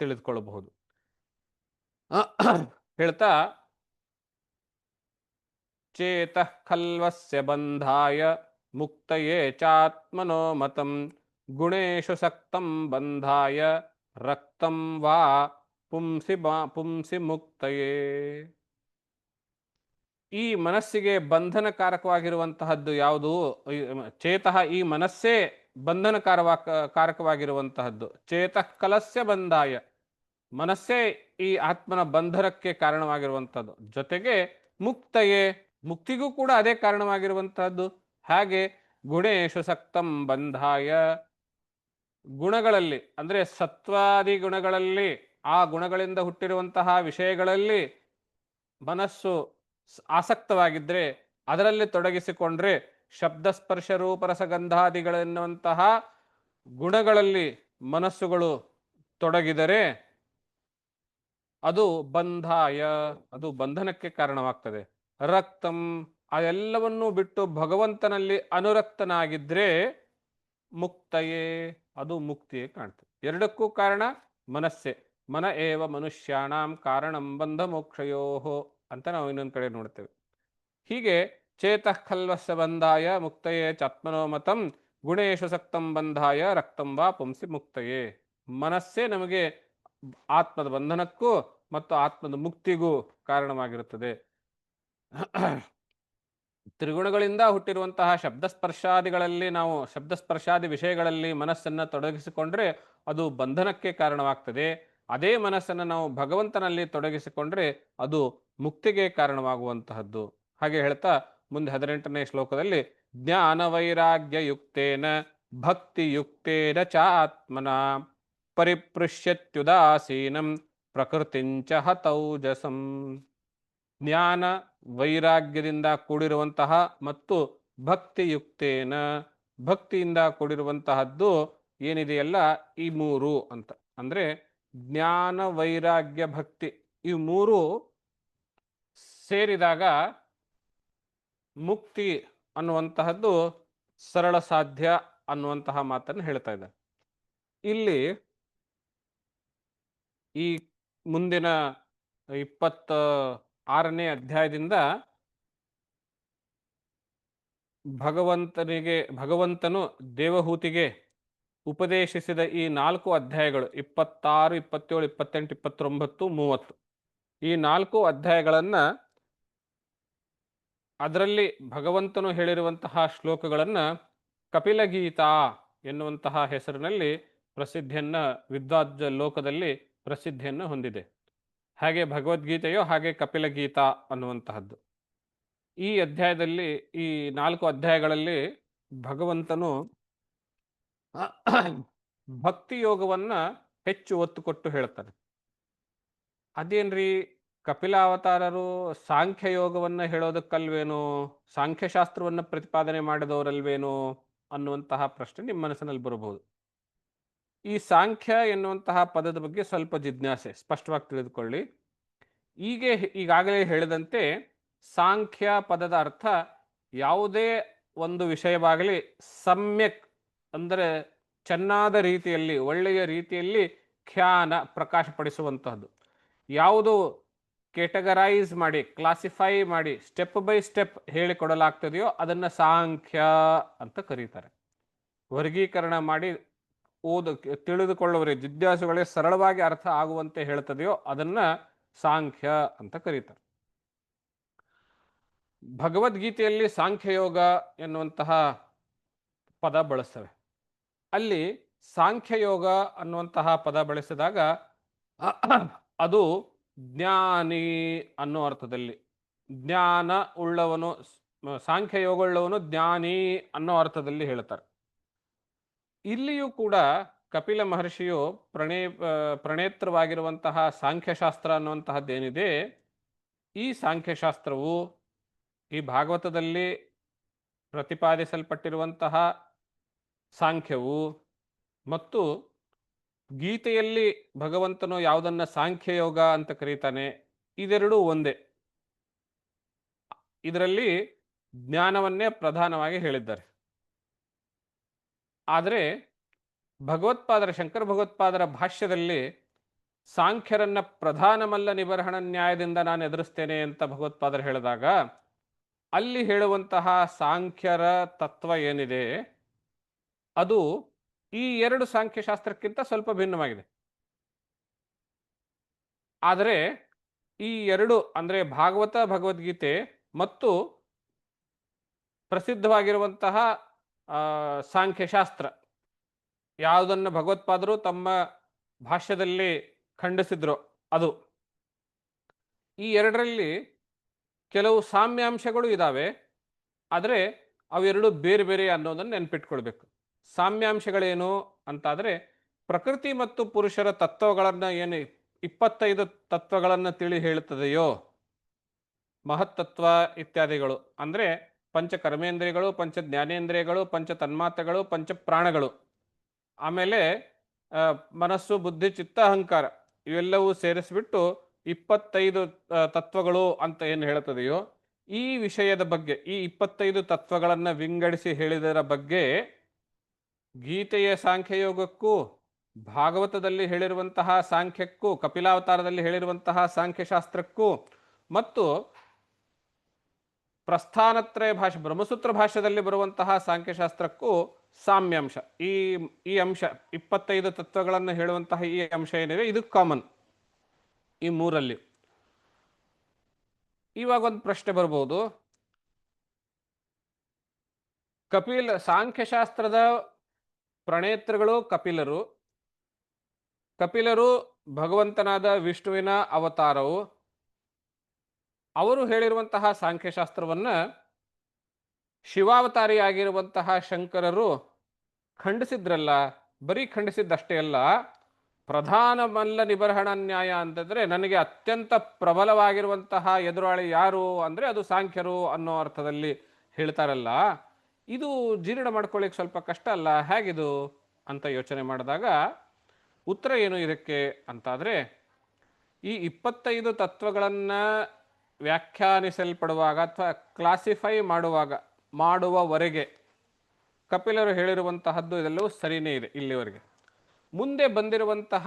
ತಿಳಿದುಕೊಳ್ಳಬಹುದು. ಹೇಳ್ತಾ, ಚೇತಃ ಖಲ್ವಸ್ಯ ಬಂಧಾಯ ಮುಕ್ತಯೇ ಚಾತ್ಮನೋ ಮತಂ ಗುಣೇಶು ಸಕ್ತಂ ಬಂಧಾಯ ರಕ್ತಂ ವಾ ಪುಂಸಿ ಮುಕ್ತಯೇ. ಈ ಮನಸ್ಸಿಗೆ ಬಂಧನಕಾರಕವಾಗಿರುವಂತಹದ್ದು ಯಾವುದು? ಚೇತಃ, ಈ ಮನಸ್ಸೇ ಕಾರಕವಾಗಿರುವಂತಹದ್ದು. ಚೇತಃ ಕಲಸ್ಯ ಬಂಧಾಯ, ಮನಸ್ಸೇ ಈ ಆತ್ಮನ ಬಂಧನಕ್ಕೆ ಕಾರಣವಾಗಿರುವಂಥದ್ದು. ಜೊತೆಗೆ ಮುಕ್ತಯೇ, ಮುಕ್ತಿಗೂ ಕೂಡ ಅದೇ ಕಾರಣವಾಗಿರುವಂತಹದ್ದು. ಹಾಗೆ ಗುಣೇಶು ಸಕ್ತಂ ಬಂಧಾಯ, ಗುಣಗಳಲ್ಲಿ ಅಂದ್ರೆ ಸತ್ವಾದಿ ಗುಣಗಳಲ್ಲಿ, ಆ ಗುಣಗಳಿಂದ ಹುಟ್ಟಿರುವಂತಹ ವಿಷಯಗಳಲ್ಲಿ ಮನಸ್ಸು ಆಸಕ್ತವಾಗಿದ್ರೆ, ಅದರಲ್ಲಿ ತೊಡಗಿಸಿಕೊಂಡ್ರೆ, ಶಬ್ದ ಸ್ಪರ್ಶ ರೂಪ ರಸಗಂಧಾದಿಗಳೆನ್ನುವಂತಹ ಗುಣಗಳಲ್ಲಿ ಮನಸ್ಸುಗಳು ತೊಡಗಿದರೆ ಅದು ಬಂಧಾಯ, ಅದು ಬಂಧನಕ್ಕೆ ಕಾರಣವಾಗ್ತದೆ. ರಕ್ತಂ, ಅದೆಲ್ಲವನ್ನೂ ಬಿಟ್ಟು ಭಗವಂತನಲ್ಲಿ ಅನುರಕ್ತನಾಗಿದ್ರೆ ಮುಕ್ತಯೇ, ಅದು ಮುಕ್ತಿಯೇ ಕಾಣ್ತದೆ. ಎರಡಕ್ಕೂ ಕಾರಣ ಮನಸ್ಸೇ. ಮನ ಏವ ಮನುಷ್ಯಾಣಂ ಕಾರಣಂ ಬಂಧ ಮೋಕ್ಷಯೋಹೋ ಅಂತ ನಾವು ಇನ್ನೊಂದು ಕಡೆ ನೋಡ್ತೇವೆ. ಹೀಗೆ ಚೇತಃ ಖಲ್ವಸ್ಯ ಬಂಧಾಯ ಮುಕ್ತಯೇ ಚಾತ್ಮನೋ ಮತಂ ಗುಣೇಶು ಸಕ್ತಂ ಬಂಧಾಯ ರಕ್ತಂ ವಾ ಪುಂಸಿ ಮುಕ್ತಯೇ. ಮನಸ್ಸೇ ನಮಗೆ ಆತ್ಮದ ಬಂಧನಕ್ಕೂ ಮತ್ತು ಆತ್ಮದ ಮುಕ್ತಿಗೂ ಕಾರಣವಾಗಿರುತ್ತದೆ. ತ್ರಿಗುಣಗಳಿಂದ ಹುಟ್ಟಿರುವಂತಹ ಶಬ್ದಸ್ಪರ್ಶಾದಿಗಳಲ್ಲಿ, ನಾವು ಶಬ್ದಸ್ಪರ್ಶಾದಿ ವಿಷಯಗಳಲ್ಲಿ ಮನಸ್ಸನ್ನು ತೊಡಗಿಸಿಕೊಂಡ್ರೆ ಅದು ಬಂಧನಕ್ಕೆ ಕಾರಣವಾಗ್ತದೆ. ಅದೇ ಮನಸ್ಸನ್ನು ನಾವು ಭಗವಂತನಲ್ಲಿ ತೊಡಗಿಸಿಕೊಂಡ್ರೆ ಅದು ಮುಕ್ತಿಗೆ ಕಾರಣವಾಗುವಂತಹದ್ದು. ಹಾಗೆ ಹೇಳ್ತಾ ಮುಂದೆ 18ನೇ ಶ್ಲೋಕದಲ್ಲಿ ಜ್ಞಾನ ವೈರಾಗ್ಯ ಯುಕ್ತೇನ ಭಕ್ತಿ ಯುಕ್ತೇನ ಚ ಆತ್ಮನ ಪರಿಪೃಶ್ಯತ್ಯುದಾಸೀನಂ ಪ್ರಕೃತಿಂಚ ಹತೌಜಸಂ. ಜ್ಞಾನ ವೈರಾಗ್ಯದಿಂದ ಕೂಡಿರುವಂತಹ ಮತ್ತು ಭಕ್ತಿಯುಕ್ತೇನ, ಭಕ್ತಿಯಿಂದ ಕೂಡಿರುವಂತಹದ್ದು ಏನಿದೆಯಲ್ಲ ಈ ಮೂರು ಅಂತ. ಅಂದ್ರೆ ಜ್ಞಾನ ವೈರಾಗ್ಯ ಭಕ್ತಿ ಈ ಮೂರು ಸೇರಿದಾಗ ಮುಕ್ತಿ ಅನ್ನುವಂತಹದ್ದು ಸರಳ ಸಾಧ್ಯ ಅನ್ನುವಂತಹ ಮಾತನ್ನು ಹೇಳ್ತಾ ಇದ್ದಾರೆ. ಇಲ್ಲಿ ಈ ಮುಂದಿನ 26ನೇ ಅಧ್ಯಾಯದಿಂದ ಭಗವಂತನು ದೇವಹೂತಿಗೆ ಉಪದೇಶಿಸಿದ ಈ 4 ಅಧ್ಯಾಯಗಳು 26, 27, 28, 29, 30 ಈ 4 ಅಧ್ಯಾಯಗಳನ್ನು, ಅದರಲ್ಲಿ ಭಗವಂತನು ಹೇಳಿರುವಂತಹ ಶ್ಲೋಕಗಳನ್ನು ಕಪಿಲಗೀತಾ ಎನ್ನುವಂತಹ ಹೆಸರಿನಲ್ಲಿ ಪ್ರಸಿದ್ಧಿಯನ್ನ, ವಿದ್ವಾದ್ ಲೋಕದಲ್ಲಿ ಪ್ರಸಿದ್ಧಿಯನ್ನು ಹೊಂದಿದೆ. ಹಾಗೆ ಭಗವದ್ಗೀತೆಯೋ ಹಾಗೆ ಕಪಿಲಗೀತಾ ಅನ್ನುವಂತಹದ್ದು. ಈ ಅಧ್ಯಾಯದಲ್ಲಿ, ಈ 4 ಅಧ್ಯಾಯಗಳಲ್ಲಿ ಭಗವಂತನು ಭಕ್ತಿ ಯೋಗವನ್ನ ಹೆಚ್ಚು ಒತ್ತು ಕೊಟ್ಟು ಹೇಳ್ತಾನೆ. ಅದೇನ್ರಿ, ಕಪಿಲಾವತಾರರು ಸಾಂಖ್ಯ ಯೋಗವನ್ನ ಹೇಳೋದಕ್ಕಲ್ವೇನೋ, ಸಾಂಖ್ಯಶಾಸ್ತ್ರವನ್ನು ಪ್ರತಿಪಾದನೆ ಮಾಡಿದವರಲ್ವೇನೋ ಅನ್ನುವಂತಹ ಪ್ರಶ್ನೆ ನಿಮ್ಮ ಮನಸ್ಸಿನಲ್ಲಿ ಬರಬಹುದು. ಈ ಸಾಂಖ್ಯ ಎನ್ನುವಂತಹ ಪದದ ಬಗ್ಗೆ ಸ್ವಲ್ಪ ಜಿಜ್ಞಾಸೆ, ಸ್ಪಷ್ಟವಾಗಿ ತಿಳಿದುಕೊಳ್ಳಿ. ಈಗಾಗಲೇ ಹೇಳಿದಂತೆ ಸಾಂಖ್ಯ ಪದದ ಅರ್ಥ ಯಾವುದೇ ಒಂದು ವಿಷಯವಾಗಲಿ ಸಮ್ಯಕ್ ಅಂದರೆ ಚೆನ್ನಾದ ರೀತಿಯಲ್ಲಿ, ಒಳ್ಳೆಯ ರೀತಿಯಲ್ಲಿ ಖ್ಯಾನ ಪ್ರಕಾಶಪಡಿಸುವಂತಹದ್ದು. ಯಾವುದು ಕೆಟಗರೈಸ್ ಮಾಡಿ, ಕ್ಲಾಸಿಫೈ ಮಾಡಿ, ಸ್ಟೆಪ್ ಬೈ ಸ್ಟೆಪ್ ಹೇಳಿಕೊಡಲಾಗ್ತದೆಯೋ ಅದನ್ನು ಸಾಂಖ್ಯ ಅಂತ ಕರೀತಾರೆ. ವರ್ಗೀಕರಣ ಮಾಡಿ ತಿಳಿದುಕೊಳ್ಳುವವರಿಗೆ, ಜಿಜ್ಞಾಸುಗಳಿಗೆ ಸರಳವಾಗಿ ಅರ್ಥ ಆಗುವಂತೆ ಹೇಳ್ತದೆಯೋ ಅದನ್ನ ಸಾಂಖ್ಯ ಅಂತ ಕರೀತಾರೆ. ಭಗವದ್ಗೀತೆಯಲ್ಲಿ ಸಾಂಖ್ಯಯೋಗ ಎನ್ನುವಂತಹ ಪದ ಬಳಸ್ತವೆ. ಅಲ್ಲಿ ಸಾಂಖ್ಯಯೋಗ ಅನ್ನುವಂತಹ ಪದ ಬಳಸಿದಾಗ ಅದು ಜ್ಞಾನಿ ಅನ್ನೋ ಅರ್ಥದಲ್ಲಿ, ಜ್ಞಾನ ಉಳ್ಳವನು, ಸಾಂಖ್ಯಯೋಗ ಉಳ್ಳವನು ಜ್ಞಾನಿ ಅನ್ನೋ ಅರ್ಥದಲ್ಲಿ ಹೇಳ್ತಾರೆ. ಇಲ್ಲಿಯೂ ಕೂಡ ಕಪಿಲ ಮಹರ್ಷಿಯು ಪ್ರಣೇತ್ರವಾಗಿರುವಂತಹ ಸಾಂಖ್ಯಶಾಸ್ತ್ರ ಅನ್ನುವಂತಹದ್ದೇನಿದೆ, ಈ ಸಾಂಖ್ಯಶಾಸ್ತ್ರವು ಈ ಭಾಗವತದಲ್ಲಿ ಪ್ರತಿಪಾದಿಸಲ್ಪಟ್ಟಿರುವಂತಹ ಸಾಂಖ್ಯವು ಮತ್ತು ಗೀತೆಯಲ್ಲಿ ಭಗವಂತನು ಯಾವುದನ್ನ ಸಾಂಖ್ಯಯೋಗ ಅಂತ ಕರೀತಾನೆ, ಇದೆರಡೂ ಒಂದೇ. ಇದರಲ್ಲಿ ಜ್ಞಾನವನ್ನೇ ಪ್ರಧಾನವಾಗಿ ಹೇಳಿದ್ದಾರೆ. ಆದರೆ ಶಂಕರ ಭಗವತ್ಪಾದರ ಭಾಷ್ಯದಲ್ಲಿ ಸಾಂಖ್ಯರನ್ನ ಪ್ರಧಾನಮಲ್ಲ ನಿಬರ್ಹಣ ನ್ಯಾಯದಿಂದ ನಾನು ಎದುರಿಸ್ತೇನೆ ಅಂತ ಭಗವತ್ಪಾದರು ಹೇಳಿದಾಗ, ಅಲ್ಲಿ ಹೇಳುವಂತಹ ಸಾಂಖ್ಯರ ತತ್ವ ಏನಿದೆ ಅದು ಈ 2 ಸಾಂಖ್ಯಶಾಸ್ತ್ರಕ್ಕಿಂತ ಸ್ವಲ್ಪ ಭಿನ್ನವಾಗಿದೆ. ಆದರೆ ಈ 2 ಅಂದರೆ ಭಾಗವತ, ಭಗವದ್ಗೀತೆ ಮತ್ತು ಪ್ರಸಿದ್ಧವಾಗಿರುವಂತಹ ಸಾಂಖ್ಯಶಾಸ್ತ್ರ, ಯಾವುದನ್ನು ಭಗವತ್ಪಾದರು ತಮ್ಮ ಭಾಷ್ಯದಲ್ಲಿ ಖಂಡಿಸಿದ್ರು ಅದು, ಈ 2ರಲ್ಲಿ ಕೆಲವು ಸಾಮ್ಯಾಂಶಗಳು ಇದ್ದಾವೆ, ಆದರೆ ಅವೆರಡು ಬೇರೆ ಬೇರೆ ಅನ್ನೋದನ್ನು ನೆನ್ಪಿಟ್ಕೊಳ್ಬೇಕು. ಸಾಮ್ಯಾಂಶಗಳೇನು ಅಂತಾದರೆ, ಪ್ರಕೃತಿ ಮತ್ತು ಪುರುಷರ ತತ್ವಗಳನ್ನು ಏನು 25 ತತ್ವಗಳನ್ನು ತಿಳಿ ಹೇಳುತ್ತದೆಯೋ, ಮಹತ್ತತ್ವ ಇತ್ಯಾದಿಗಳು ಅಂದರೆ ಪಂಚ ಕರ್ಮೇಂದ್ರಿಯಗಳು, ಪಂಚ ಜ್ಞಾನೇಂದ್ರಿಯಗಳು, ಪಂಚ ತನ್ಮಾತ್ರಗಳು, ಪಂಚ ಪ್ರಾಣಗಳು, ಆಮೇಲೆ ಮನಸ್ಸು, ಬುದ್ಧಿ, ಚಿತ್ತ, ಅಹಂಕಾರ, ಇವೆಲ್ಲವೂ ಸೇರಿಸ್ಬಿಟ್ಟು 25 ತತ್ವಗಳು ಅಂತ ಏನು ಹೇಳುತ್ತದೆಯೋ, ಈ ವಿಷಯದ ಬಗ್ಗೆ, ಈ 25 ತತ್ವಗಳನ್ನು ವಿಂಗಡಿಸಿ ಹೇಳಿದರ ಬಗ್ಗೆ ಗೀತೆಯ ಸಾಂಖ್ಯಯೋಗಕ್ಕೂ, ಭಾಗವತದಲ್ಲಿ ಹೇಳಿರುವಂತಹ ಸಾಂಖ್ಯಕ್ಕೂ, ಕಪಿಲಾವತಾರದಲ್ಲಿ ಹೇಳಿರುವಂತಹ ಸಾಂಖ್ಯಶಾಸ್ತ್ರಕ್ಕೂ ಮತ್ತು ಪ್ರಸ್ಥಾನತ್ರಯ ಭಾಷೆ ಬ್ರಹ್ಮಸೂತ್ರ ಭಾಷೆಯಲ್ಲಿ ಬರುವಂತಹ ಸಾಂಖ್ಯಶಾಸ್ತ್ರಕ್ಕೂ ಸಾಮ್ಯಾಂಶ, ಈ ಈ ಅಂಶ 25 ತತ್ವಗಳನ್ನು ಹೇಳುವಂತಹ ಈ ಅಂಶ ಏನಿದೆ ಇದು ಕಾಮನ್ ಈ ಮೂರಲ್ಲಿ. ಇವಾಗ ಒಂದು ಪ್ರಶ್ನೆ ಬರ್ಬೋದು, ಸಾಂಖ್ಯಶಾಸ್ತ್ರದ ಪ್ರಣೇತೃಗಳು ಕಪಿಲರು, ಕಪಿಲರು ಭಗವಂತನಾದ ವಿಷ್ಣುವಿನ ಅವತಾರವು, ಅವರು ಹೇಳಿರುವಂತಹ ಸಾಂಖ್ಯಶಾಸ್ತ್ರವನ್ನ ಶಿವಾವತಾರಿಯಾಗಿರುವಂತಹ ಶಂಕರರು ಖಂಡಿಸಿದ್ರಲ್ಲ, ಬರೀ ಖಂಡಿಸಿದ್ದಷ್ಟೇ ಅಲ್ಲ, ಪ್ರಧಾನ ಮಲ್ಲ ನಿಬರ್ಹಣ ನ್ಯಾಯ ಅಂತಂದ್ರೆ ನನಗೆ ಅತ್ಯಂತ ಪ್ರಬಲವಾಗಿರುವಂತಹ ಎದುರಾಳಿ ಯಾರು ಅಂದ್ರೆ ಅದು ಸಾಂಖ್ಯರು ಅನ್ನೋ ಅರ್ಥದಲ್ಲಿ ಹೇಳ್ತಾರಲ್ಲ, ಇದು ಜೀರ್ಣ ಮಾಡ್ಕೊಳ್ಳಿಕ್ಕೆ ಸ್ವಲ್ಪ ಕಷ್ಟ ಅಲ್ಲ, ಹೇಗಿದು ಅಂತ ಯೋಚನೆ ಮಾಡಿದಾಗ ಉತ್ತರ ಏನು ಇದಕ್ಕೆ ಅಂತಾದರೆ, ಈ 25 ತತ್ವಗಳನ್ನು ವ್ಯಾಖ್ಯಾನಿಸಲ್ಪಡುವಾಗ ಅಥವಾ ಕ್ಲಾಸಿಫೈ ಮಾಡುವವರೆಗೆ ಕಪಿಲರು ಹೇಳಿರುವಂತಹದ್ದು ಇದೆಲ್ಲವೂ ಸರಿಯೇ ಇದೆ ಇಲ್ಲಿವರೆಗೆ. ಮುಂದೆ ಬಂದಿರುವಂತಹ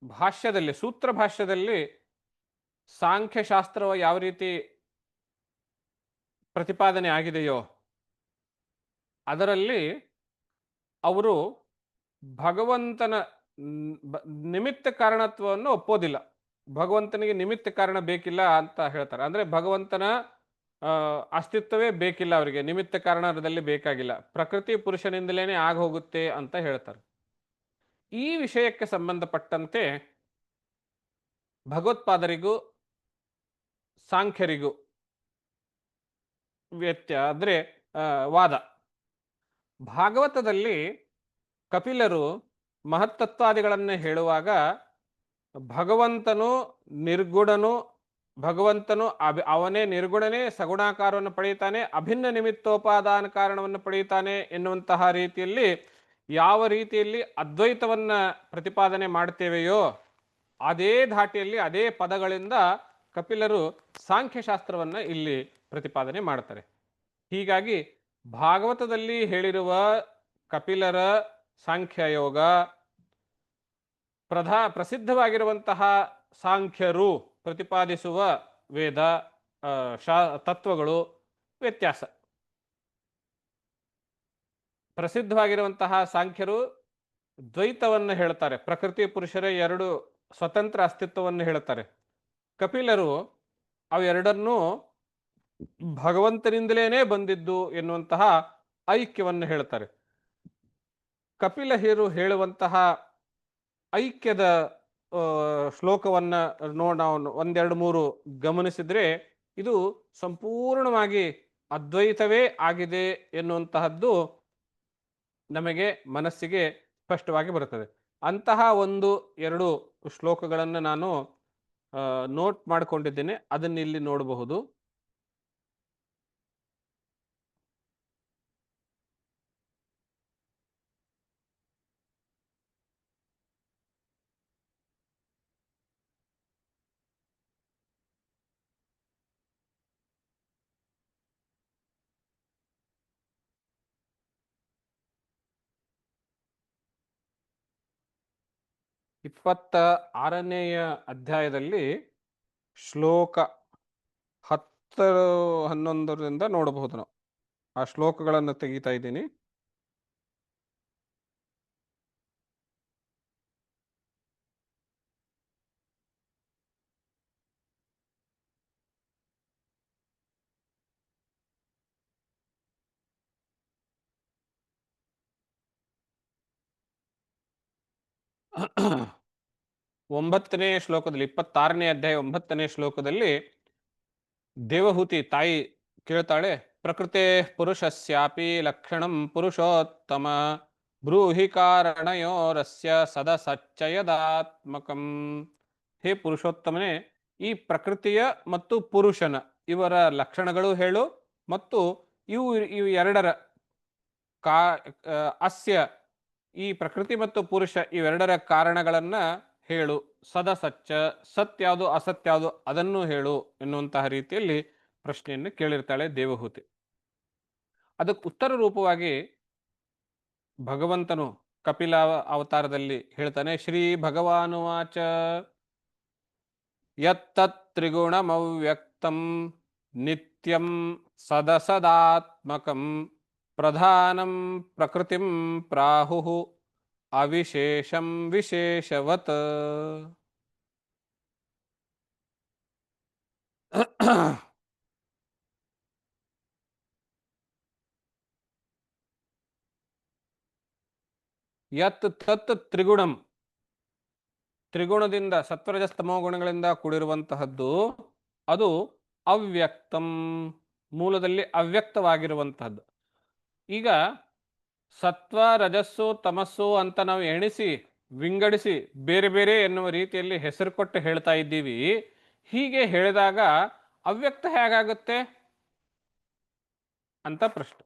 ಭಾಷ್ಯದಲ್ಲಿ, ಸೂತ್ರ ಭಾಷ್ಯದಲ್ಲಿ ಸಾಂಖ್ಯಶಾಸ್ತ್ರವ ಯಾವ ರೀತಿ ಪ್ರತಿಪಾದನೆ ಆಗಿದೆಯೋ ಅದರಲ್ಲಿ ಅವರು ಭಗವಂತನ ನಿಮಿತ್ತ ಕಾರಣತ್ವವನ್ನು ಒಪ್ಪೋದಿಲ್ಲ. ಭಗವಂತನಿಗೆ ನಿಮಿತ್ತ ಕಾರಣ ಬೇಕಿಲ್ಲ ಅಂತ ಹೇಳ್ತಾರೆ. ಅಂದರೆ ಭಗವಂತನ ಅಸ್ತಿತ್ವವೇ ಬೇಕಿಲ್ಲ ಅವರಿಗೆ, ನಿಮಿತ್ತ ಕಾರಣದಲ್ಲಿ ಬೇಕಾಗಿಲ್ಲ, ಪ್ರಕೃತಿ ಪುರುಷನಿಂದಲೇ ಆಗ ಹೋಗುತ್ತೆ ಅಂತ ಹೇಳ್ತಾರೆ. ಈ ವಿಷಯಕ್ಕೆ ಸಂಬಂಧಪಟ್ಟಂತೆ ಭಗವತ್ಪಾದರಿಗೂ ಸಾಂಖ್ಯರಿಗೂ ಅಂದರೆ ವಾದ. ಭಾಗವತದಲ್ಲಿ ಕಪಿಲರು ಮಹತ್ತತ್ವಾದಿಗಳನ್ನು ಹೇಳುವಾಗ ಭಗವಂತನು ನಿರ್ಗುಣನು, ಭಗವಂತನು ಅವನೇ ನಿರ್ಗುಣನೇ ಸಗುಣಾಕಾರವನ್ನು ಪಡೆಯುತ್ತಾನೆ, ಅಭಿನ್ನ ನಿಮಿತ್ತೋಪಾದಾನ ಕಾರಣವನ್ನು ಪಡೆಯುತ್ತಾನೆ ಎನ್ನುವಂತಹ ರೀತಿಯಲ್ಲಿ ಯಾವ ರೀತಿಯಲ್ಲಿ ಅದ್ವೈತವನ್ನ ಪ್ರತಿಪಾದನೆ ಮಾಡ್ತೇವೆಯೋ ಅದೇ ಧಾಟಿಯಲ್ಲಿ ಅದೇ ಪದಗಳಿಂದ ಕಪಿಲರು ಸಾಂಖ್ಯಶಾಸ್ತ್ರವನ್ನ ಇಲ್ಲಿ ಪ್ರತಿಪಾದನೆ ಮಾಡ್ತಾರೆ. ಹೀಗಾಗಿ ಭಾಗವತದಲ್ಲಿ ಹೇಳಿರುವ ಕಪಿಲರ ಸಾಂಖ್ಯಯೋಗ, ಪ್ರಸಿದ್ಧವಾಗಿರುವಂತಹ ಸಾಂಖ್ಯರು ಪ್ರತಿಪಾದಿಸುವ ವೇದ ತತ್ವಗಳು ವ್ಯತ್ಯಾಸ. ಪ್ರಸಿದ್ಧವಾಗಿರುವಂತಹ ಸಾಂಖ್ಯರು ದ್ವೈತವನ್ನು ಹೇಳ್ತಾರೆ, ಪ್ರಕೃತಿ ಪುರುಷರ ಎರಡು ಸ್ವತಂತ್ರ ಅಸ್ತಿತ್ವವನ್ನು ಹೇಳ್ತಾರೆ. ಕಪಿಲರು ಅವೆರಡನ್ನೂ ಭಗವಂತನಿಂದಲೇ ಬಂದಿದ್ದು ಎನ್ನುವಂತಹ ಐಕ್ಯವನ್ನು ಹೇಳ್ತಾರೆ. ಕಪಿಲ ಹೇಳುವಂತಹ ಐಕ್ಯದ ಶ್ಲೋಕವನ್ನು ನಾವು ಒಂದೆರಡು ಮೂರು ಗಮನಿಸಿದ್ರೆ ಇದು ಸಂಪೂರ್ಣವಾಗಿ ಅದ್ವೈತವೇ ಆಗಿದೆ ಎನ್ನುವಂತಹದ್ದು ನಮಗೆ ಮನಸ್ಸಿಗೆ ಸ್ಪಷ್ಟವಾಗಿ ಬರುತ್ತದೆ. ಅಂತಹ ಒಂದು ಎರಡು ಶ್ಲೋಕಗಳನ್ನು ನಾನು ನೋಟ್ ಮಾಡಿಕೊಂಡಿದ್ದೇನೆ, ಅದನ್ನು ಇಲ್ಲಿ ನೋಡಬಹುದು. ಇಪ್ಪತ್ತ 6ನೆಯ ಅಧ್ಯಾಯದಲ್ಲಿ ಶ್ಲೋಕ 10-11 ನೋಡಬಹುದು. ನಾವು ಆ ಶ್ಲೋಕಗಳನ್ನು ತೆಗಿತಾ ಇದ್ದೀನಿ. 9ನೇ ಶ್ಲೋಕದಲ್ಲಿ 26ನೇ ಅಧ್ಯಾಯ 9ನೇ ಶ್ಲೋಕದಲ್ಲಿ ದೇವಹೂತಿ ತಾಯಿ ಕೇಳ್ತಾಳೆ, ಪ್ರಕೃತೆ ಪುರುಷಸ್ಯಾಪಿ ಲಕ್ಷಣಂ ಪುರುಷೋತ್ತಮ ಬ್ರೂಹಿ ಕಾರಣಯೋರಸ್ಯ ಸದಸಚ್ಚಯದಾತ್ಮಕಂ. ಹೇ ಪುರುಷೋತ್ತಮನೇ, ಈ ಪ್ರಕೃತಿಯ ಮತ್ತು ಪುರುಷನ ಇವರ ಲಕ್ಷಣಗಳು ಹೇಳು, ಮತ್ತು ಇವು ಎರಡರ ಕಾ ಅಸ್ಯ ಈ ಪ್ರಕೃತಿ ಮತ್ತು ಪುರುಷ ಇವೆರಡರ ಕಾರಣಗಳನ್ನ ಹೇಳು. ಸದಸಚ್ಚ, ಸತ್ಯಾವುದು ಅಸತ್ಯಾವುದು ಅದನ್ನು ಹೇಳು ಎನ್ನುವಂತಹ ರೀತಿಯಲ್ಲಿ ಪ್ರಶ್ನೆಯನ್ನು ಕೇಳಿರ್ತಾಳೆ ದೇವಹೂತಿ. ಅದಕ್ಕೆ ಉತ್ತರ ರೂಪವಾಗಿ ಭಗವಂತನು ಕಪಿಲ ಅವತಾರದಲ್ಲಿ ಹೇಳ್ತಾನೆ, ಶ್ರೀ ಭಗವಾನುವಾಚ ಯತ್ತತ್ ತ್ರಿಗುಣಮವ್ಯಕ್ತಂ ನಿತ್ಯಂ ಸದಸದಾತ್ಮಕಂ ಪ್ರಧಾನಂ ಪ್ರಕೃತಿಂ ಪ್ರಾಹುಃ ಅವಿಶೇಷಂ ವಿಶೇಷವತ್. ಯತ್ ತತ್ ತ್ರಿಗುಣಂ, ತ್ರಿಗುಣದಿಂದ ಸತ್ವರಜಸ್ತಮೋ ಗುಣಗಳಿಂದ ಕೂಡಿರುವಂತಹದ್ದು, ಅದು ಅವ್ಯಕ್ತಂ, ಮೂಲದಲ್ಲಿ ಅವ್ಯಕ್ತವಾಗಿರುವಂತಹದ್ದು. ಈಗ ಸತ್ವ ರಜಸ್ಸು ತಮಸ್ಸು ಅಂತ ನಾವು ಎಣಿಸಿ ವಿಂಗಡಿಸಿ ಬೇರೆ ಬೇರೆ ಎನ್ನುವ ರೀತಿಯಲ್ಲಿ ಹೆಸರು ಕೊಟ್ಟು ಹೇಳ್ತಾ ಇದ್ದೀವಿ. ಹೀಗೆ ಹೇಳಿದಾಗ ಅವ್ಯಕ್ತ ಹೇಗಾಗುತ್ತೆ ಅಂತ ಪ್ರಶ್ನೆ.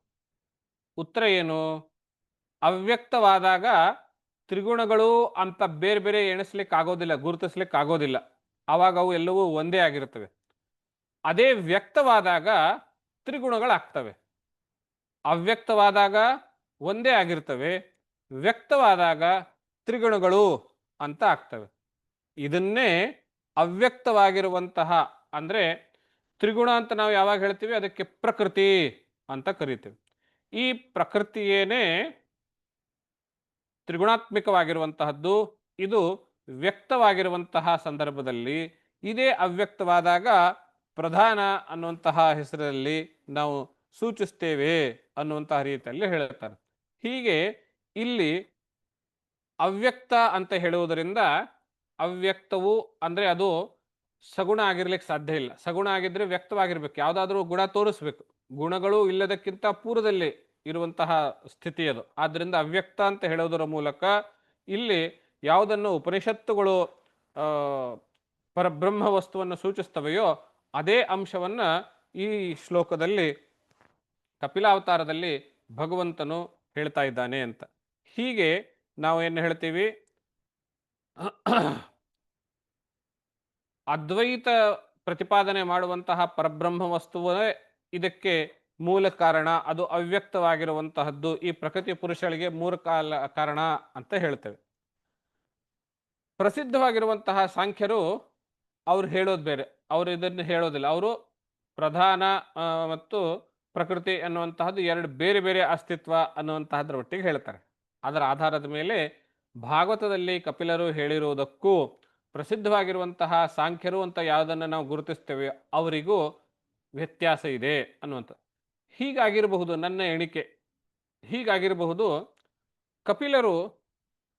ಉತ್ತರ ಏನು? ಅವ್ಯಕ್ತವಾದಾಗ ತ್ರಿಗುಣಗಳು ಅಂತ ಬೇರೆ ಬೇರೆ ಎಣಿಸ್ಲಿಕ್ಕೆ ಆಗೋದಿಲ್ಲ, ಗುರುತಿಸ್ಲಿಕ್ಕೆ ಆಗೋದಿಲ್ಲ. ಆವಾಗ ಅವು ಎಲ್ಲವೂ ಒಂದೇ ಆಗಿರುತ್ತವೆ. ಅದೇ ವ್ಯಕ್ತವಾದಾಗ ತ್ರಿಗುಣಗಳಾಗ್ತವೆ. ಅವ್ಯಕ್ತವಾದಾಗ ಒಂದೇ ಆಗಿರ್ತವೆ, ವ್ಯಕ್ತವಾದಾಗ ತ್ರಿಗುಣಗಳು ಅಂತ ಆಗ್ತವೆ. ಇದನ್ನೇ ಅವ್ಯಕ್ತವಾಗಿರುವಂತಹ, ಅಂದ್ರೆ ತ್ರಿಗುಣ ಅಂತ ನಾವು ಯಾವಾಗ ಹೇಳ್ತೀವಿ ಅದಕ್ಕೆ ಪ್ರಕೃತಿ ಅಂತ ಕರಿತೀವಿ. ಈ ಪ್ರಕೃತಿಯೇನೇ ತ್ರಿಗುಣಾತ್ಮಕವಾಗಿರುವಂತಹದ್ದು. ಇದು ವ್ಯಕ್ತವಾಗಿರುವಂತಹ ಸಂದರ್ಭದಲ್ಲಿ, ಇದೇ ಅವ್ಯಕ್ತವಾದಾಗ ಪ್ರಧಾನ ಅನ್ನುವಂತಹ ಹೆಸರಲ್ಲಿ ನಾವು ಸೂಚಿಸ್ತೇವೆ ಅನ್ನುವಂತಹ ರೀತಿಯಲ್ಲಿ ಹೇಳುತ್ತಾರೆ. ಹೀಗೆ ಇಲ್ಲಿ ಅವ್ಯಕ್ತ ಅಂತ ಹೇಳುವುದರಿಂದ, ಅವ್ಯಕ್ತವು ಅಂದ್ರೆ ಅದು ಸಗುಣ ಆಗಿರ್ಲಿಕ್ಕೆ ಸಾಧ್ಯ ಇಲ್ಲ. ಸಗುಣ ಆಗಿದ್ರೆ ವ್ಯಕ್ತವಾಗಿರ್ಬೇಕು, ಯಾವುದಾದ್ರೂ ಗುಣ ತೋರಿಸ್ಬೇಕು. ಗುಣಗಳು ಇಲ್ಲದಕ್ಕಿಂತ ಪೂರ್ವದಲ್ಲಿ ಇರುವಂತಹ ಸ್ಥಿತಿ ಅದು. ಆದ್ದರಿಂದ ಅವ್ಯಕ್ತ ಅಂತ ಹೇಳೋದರ ಮೂಲಕ ಇಲ್ಲಿ ಯಾವುದನ್ನು ಉಪನಿಷತ್ತುಗಳು ಪರಬ್ರಹ್ಮ ವಸ್ತುವನ್ನು ಸೂಚಿಸ್ತವೆಯೋ ಅದೇ ಅಂಶವನ್ನ ಈ ಶ್ಲೋಕದಲ್ಲಿ ಕಪಿಲಾವತಾರದಲ್ಲಿ ಭಗವಂತನು ಹೇಳ್ತಾ ಇದ್ದಾನೆ ಅಂತ. ಹೀಗೆ ನಾವು ಏನು ಹೇಳ್ತೀವಿ, ಅದ್ವೈತ ಪ್ರತಿಪಾದನೆ ಮಾಡುವಂತಹ ಪರಬ್ರಹ್ಮ ವಸ್ತುವೇ ಇದಕ್ಕೆ ಮೂಲ ಕಾರಣ, ಅದು ಅವ್ಯಕ್ತವಾಗಿರುವಂತಹದ್ದು, ಈ ಪ್ರಕೃತಿ ಪುರುಷಗಳಿಗೆ ಮೂಲ ಕಾರಣ ಅಂತ ಹೇಳ್ತೇವೆ. ಪ್ರಸಿದ್ಧವಾಗಿರುವಂತಹ ಸಾಂಖ್ಯರು ಅವ್ರು ಹೇಳೋದು ಬೇರೆ, ಅವರು ಇದನ್ನು ಹೇಳೋದಿಲ್ಲ. ಅವರು ಪ್ರಧಾನ ಮತ್ತು ಪ್ರಕೃತಿ ಅನ್ನುವಂತಹದ್ದು ಎರಡು ಬೇರೆ ಬೇರೆ ಅಸ್ತಿತ್ವ ಅನ್ನುವಂತಹದ್ರ ಒಟ್ಟಿಗೆ ಹೇಳ್ತಾರೆ. ಅದರ ಆಧಾರದ ಮೇಲೆ ಭಾಗವತದಲ್ಲಿ ಕಪಿಲರು ಹೇಳಿರುವುದಕ್ಕೂ ಪ್ರಸಿದ್ಧವಾಗಿರುವಂತಹ ಸಾಂಖ್ಯರು ಅಂತ ಯಾವುದನ್ನು ನಾವು ಗುರುತಿಸ್ತೇವೆ ಅವರಿಗೂ ವ್ಯತ್ಯಾಸ ಇದೆ ಅನ್ನುವಂಥ. ಹೀಗಾಗಿರಬಹುದು ನನ್ನ ಎಣಿಕೆ, ಹೀಗಾಗಿರಬಹುದು. ಕಪಿಲರು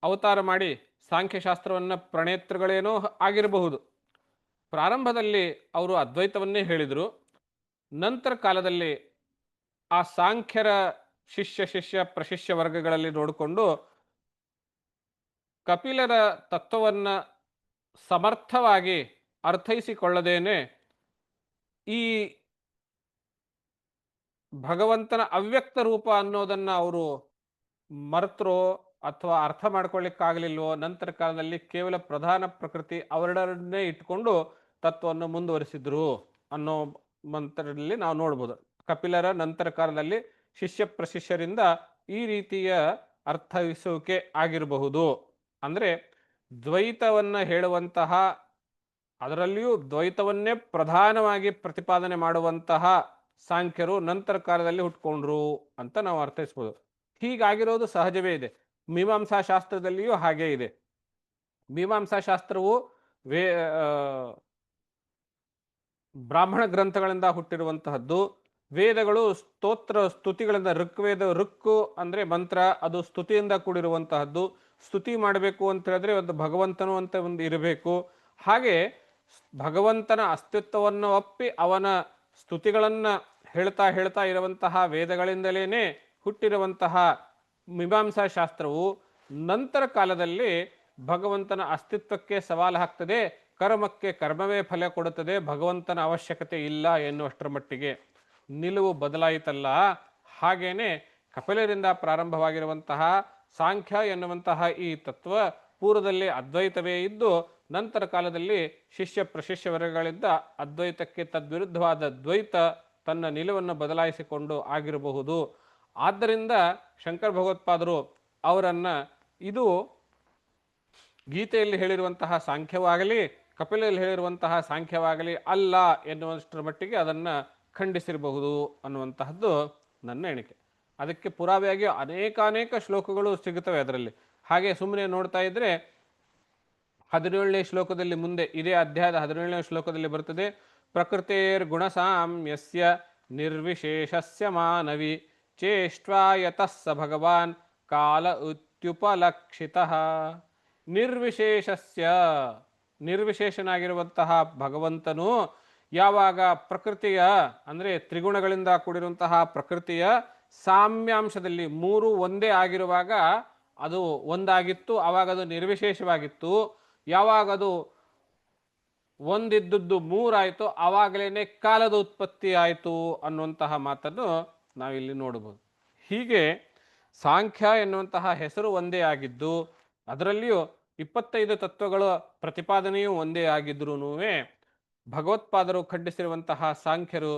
ಅವತಾರ ಮಾಡಿ ಸಾಂಖ್ಯಶಾಸ್ತ್ರವನ್ನು ಪ್ರಣೇತೃಗಳೇನೋ ಆಗಿರಬಹುದು. ಪ್ರಾರಂಭದಲ್ಲಿ ಅವರು ಅದ್ವೈತವನ್ನೇ ಹೇಳಿದರು. ನಂತರ ಕಾಲದಲ್ಲಿ ಆ ಸಾಂಖ್ಯರ ಶಿಷ್ಯ ಪ್ರಶಿಷ್ಯ ವರ್ಗಗಳಲ್ಲಿ ನೋಡಿಕೊಂಡು ಕಪಿಲರ ತತ್ವವನ್ನು ಸಮರ್ಥವಾಗಿ ಅರ್ಥೈಸಿಕೊಳ್ಳದೇನೆ ಈ ಭಗವಂತನ ಅವ್ಯಕ್ತ ರೂಪ ಅನ್ನೋದನ್ನು ಅವರು ಮರೆತರೋ ಅಥವಾ ಅರ್ಥ ಮಾಡ್ಕೊಳ್ಳಿಕ್ಕಾಗಲಿಲ್ವೋ, ನಂತರ ಕಾಲದಲ್ಲಿ ಕೇವಲ ಪ್ರಧಾನ ಪ್ರಕೃತಿ ಅವೆರಡನ್ನೇ ಇಟ್ಕೊಂಡು ತತ್ವವನ್ನು ಮುಂದುವರಿಸಿದ್ರು ಅನ್ನೋ ಮಂತ್ರದಲ್ಲಿ ನಾವು ನೋಡ್ಬೋದು. ಕಪಿಲರ ನಂತರ ಕಾಲದಲ್ಲಿ ಶಿಷ್ಯ ಪ್ರಶಿಷ್ಯರಿಂದ ಈ ರೀತಿಯ ಅರ್ಥೈಸುವಿಕೆ ಆಗಿರಬಹುದು. ಅಂದರೆ ದ್ವೈತವನ್ನು ಹೇಳುವಂತಹ, ಅದರಲ್ಲಿಯೂ ದ್ವೈತವನ್ನೇ ಪ್ರಧಾನವಾಗಿ ಪ್ರತಿಪಾದನೆ ಮಾಡುವಂತಹ ಸಾಂಖ್ಯರು ನಂತರ ಕಾಲದಲ್ಲಿ ಹುಟ್ಕೊಂಡ್ರು ಅಂತ ನಾವು ಅರ್ಥೈಸ್ಬೋದು. ಹೀಗಾಗಿರೋದು ಸಹಜವೇ ಇದೆ. ಮೀಮಾಂಸಾ ಶಾಸ್ತ್ರದಲ್ಲಿಯೂ ಹಾಗೇ ಇದೆ. ಮೀಮಾಂಸಾ ಶಾಸ್ತ್ರವು ಬ್ರಾಹ್ಮಣ ಗ್ರಂಥಗಳಿಂದ ಹುಟ್ಟಿರುವಂತಹದ್ದು. ವೇದಗಳು ಸ್ತೋತ್ರ ಸ್ತುತಿಗಳಿಂದ ಋಗ್ವೇದ ಋಕ್ಕು ಅಂದರೆ ಮಂತ್ರ, ಅದು ಸ್ತುತಿಯಿಂದ ಕೂಡಿರುವಂತಹದ್ದು. ಸ್ತುತಿ ಮಾಡಬೇಕು ಅಂತ ಹೇಳಿದ್ರೆ ಒಂದು ಭಗವಂತನು ಅಂತ ಒಂದು ಇರಬೇಕು. ಹಾಗೆ ಭಗವಂತನ ಅಸ್ತಿತ್ವವನ್ನು ಒಪ್ಪಿ ಅವನ ಸ್ತುತಿಗಳನ್ನು ಹೇಳ್ತಾ ಹೇಳ್ತಾ ಇರುವಂತಹ ವೇದಗಳಿಂದಲೇ ಹುಟ್ಟಿರುವಂತಹ ಮೀಮಾಂಸಾ ಶಾಸ್ತ್ರವು ನಂತರ ಕಾಲದಲ್ಲಿ ಭಗವಂತನ ಅಸ್ತಿತ್ವಕ್ಕೆ ಸವಾಲು ಹಾಕ್ತದೆ, ಕರ್ಮಕ್ಕೆ ಕರ್ಮವೇ ಫಲ ಕೊಡುತ್ತದೆ, ಭಗವಂತನ ಅವಶ್ಯಕತೆ ಇಲ್ಲ ಎನ್ನುವಷ್ಟರ ಮಟ್ಟಿಗೆ ನಿಲುವು ಬದಲಾಯಿತಲ್ಲ. ಹಾಗೇನೆ ಕಪಿಲರಿಂದ ಪ್ರಾರಂಭವಾಗಿರುವಂತಹ ಸಾಂಖ್ಯ ಎನ್ನುವಂತಹ ಈ ತತ್ವ ಪೂರ್ವದಲ್ಲಿ ಅದ್ವೈತವೇ ಇದ್ದು ನಂತರ ಕಾಲದಲ್ಲಿ ಶಿಷ್ಯ ಪ್ರಶಿಷ್ಯ ವರ್ಗಗಳಿಂದ ಅದ್ವೈತಕ್ಕೆ ತದ್ವಿರುದ್ಧವಾದ ದ್ವೈತ ತನ್ನ ನಿಲುವನ್ನು ಬದಲಾಯಿಸಿಕೊಂಡು ಆಗಿರಬಹುದು. ಆದ್ದರಿಂದ ಶಂಕರ ಭಗವತ್ಪಾದರು ಅವರನ್ನು ಇದು ಗೀತೆಯಲ್ಲಿ ಹೇಳಿರುವಂತಹ ಸಾಂಖ್ಯವಾಗಲಿ ಕಪಿಲಲ್ಲಿ ಹೇಳಿರುವಂತಹ ಸಾಂಖ್ಯವಾಗಲಿ ಅಲ್ಲ ಎನ್ನುವಷ್ಟರ ಮಟ್ಟಿಗೆ ಅದನ್ನು ಖಂಡಿಸಿರಬಹುದು ಅನ್ನುವಂತಹದ್ದು ನನ್ನ ಎಣಿಕೆ. ಅದಕ್ಕೆ ಪುರಾವೆಯಾಗಿ ಅನೇಕಾನೇಕ ಶ್ಲೋಕಗಳು ಸಿಗುತ್ತವೆ ಅದರಲ್ಲಿ. ಹಾಗೆ ಸುಮ್ಮನೆ ನೋಡ್ತಾ ಇದ್ರೆ 17ನೇ ಶ್ಲೋಕದಲ್ಲಿ ಮುಂದೆ ಇದೇ ಅಧ್ಯಾಯದ 17ನೇ ಶ್ಲೋಕದಲ್ಲಿ ಬರ್ತದೆ, ಪ್ರಕೃತೇರ್ ಗುಣಸಾಮ್ಯಸ್ಯ ನಿರ್ವಿಶೇಷಸ್ಯ ಮಾನವಿ ಚೇಷ್ಟ್ವಾಯತಃ ಸ ಭಗವಾನ್ ಕಾಲ ಉತ್ಯುಪಲಕ್ಷಿತಃ. ನಿರ್ವಿಶೇಷಸ್ಯ, ನಿರ್ವಿಶೇಷನಾಗಿರುವಂತಹ ಭಗವಂತನು ಯಾವಾಗ ಪ್ರಕೃತಿಯ ಅಂದರೆ ತ್ರಿಗುಣಗಳಿಂದ ಕೂಡಿರುವಂತಹ ಪ್ರಕೃತಿಯ ಸಾಮ್ಯಾಂಶದಲ್ಲಿ ಮೂರು ಒಂದೇ ಆಗಿರುವಾಗ ಅದು ಒಂದಾಗಿತ್ತು, ಆವಾಗ ಅದು ನಿರ್ವಿಶೇಷವಾಗಿತ್ತು. ಯಾವಾಗ ಅದು ಒಂದಿದ್ದದ್ದು ಮೂರಾಯಿತು ಆವಾಗಲೇ ಕಾಲದ ಉತ್ಪತ್ತಿ ಆಯಿತು ಅನ್ನುವಂತಹ ಮಾತನ್ನು ನಾವಿಲ್ಲಿ ನೋಡಬಹುದು. ಹೀಗೆ ಸಾಂಖ್ಯ ಎನ್ನುವಂತಹ ಹೆಸರು ಒಂದೇ ಆಗಿದ್ದು ಅದರಲ್ಲಿಯೂ 25 ತತ್ವಗಳ ಪ್ರತಿಪಾದನೆಯೂ ಒಂದೇ ಆಗಿದ್ರೂ ಭಗವತ್ಪಾದರು ಖಂಡಿಸಿರುವಂತಹ ಸಾಂಖ್ಯರು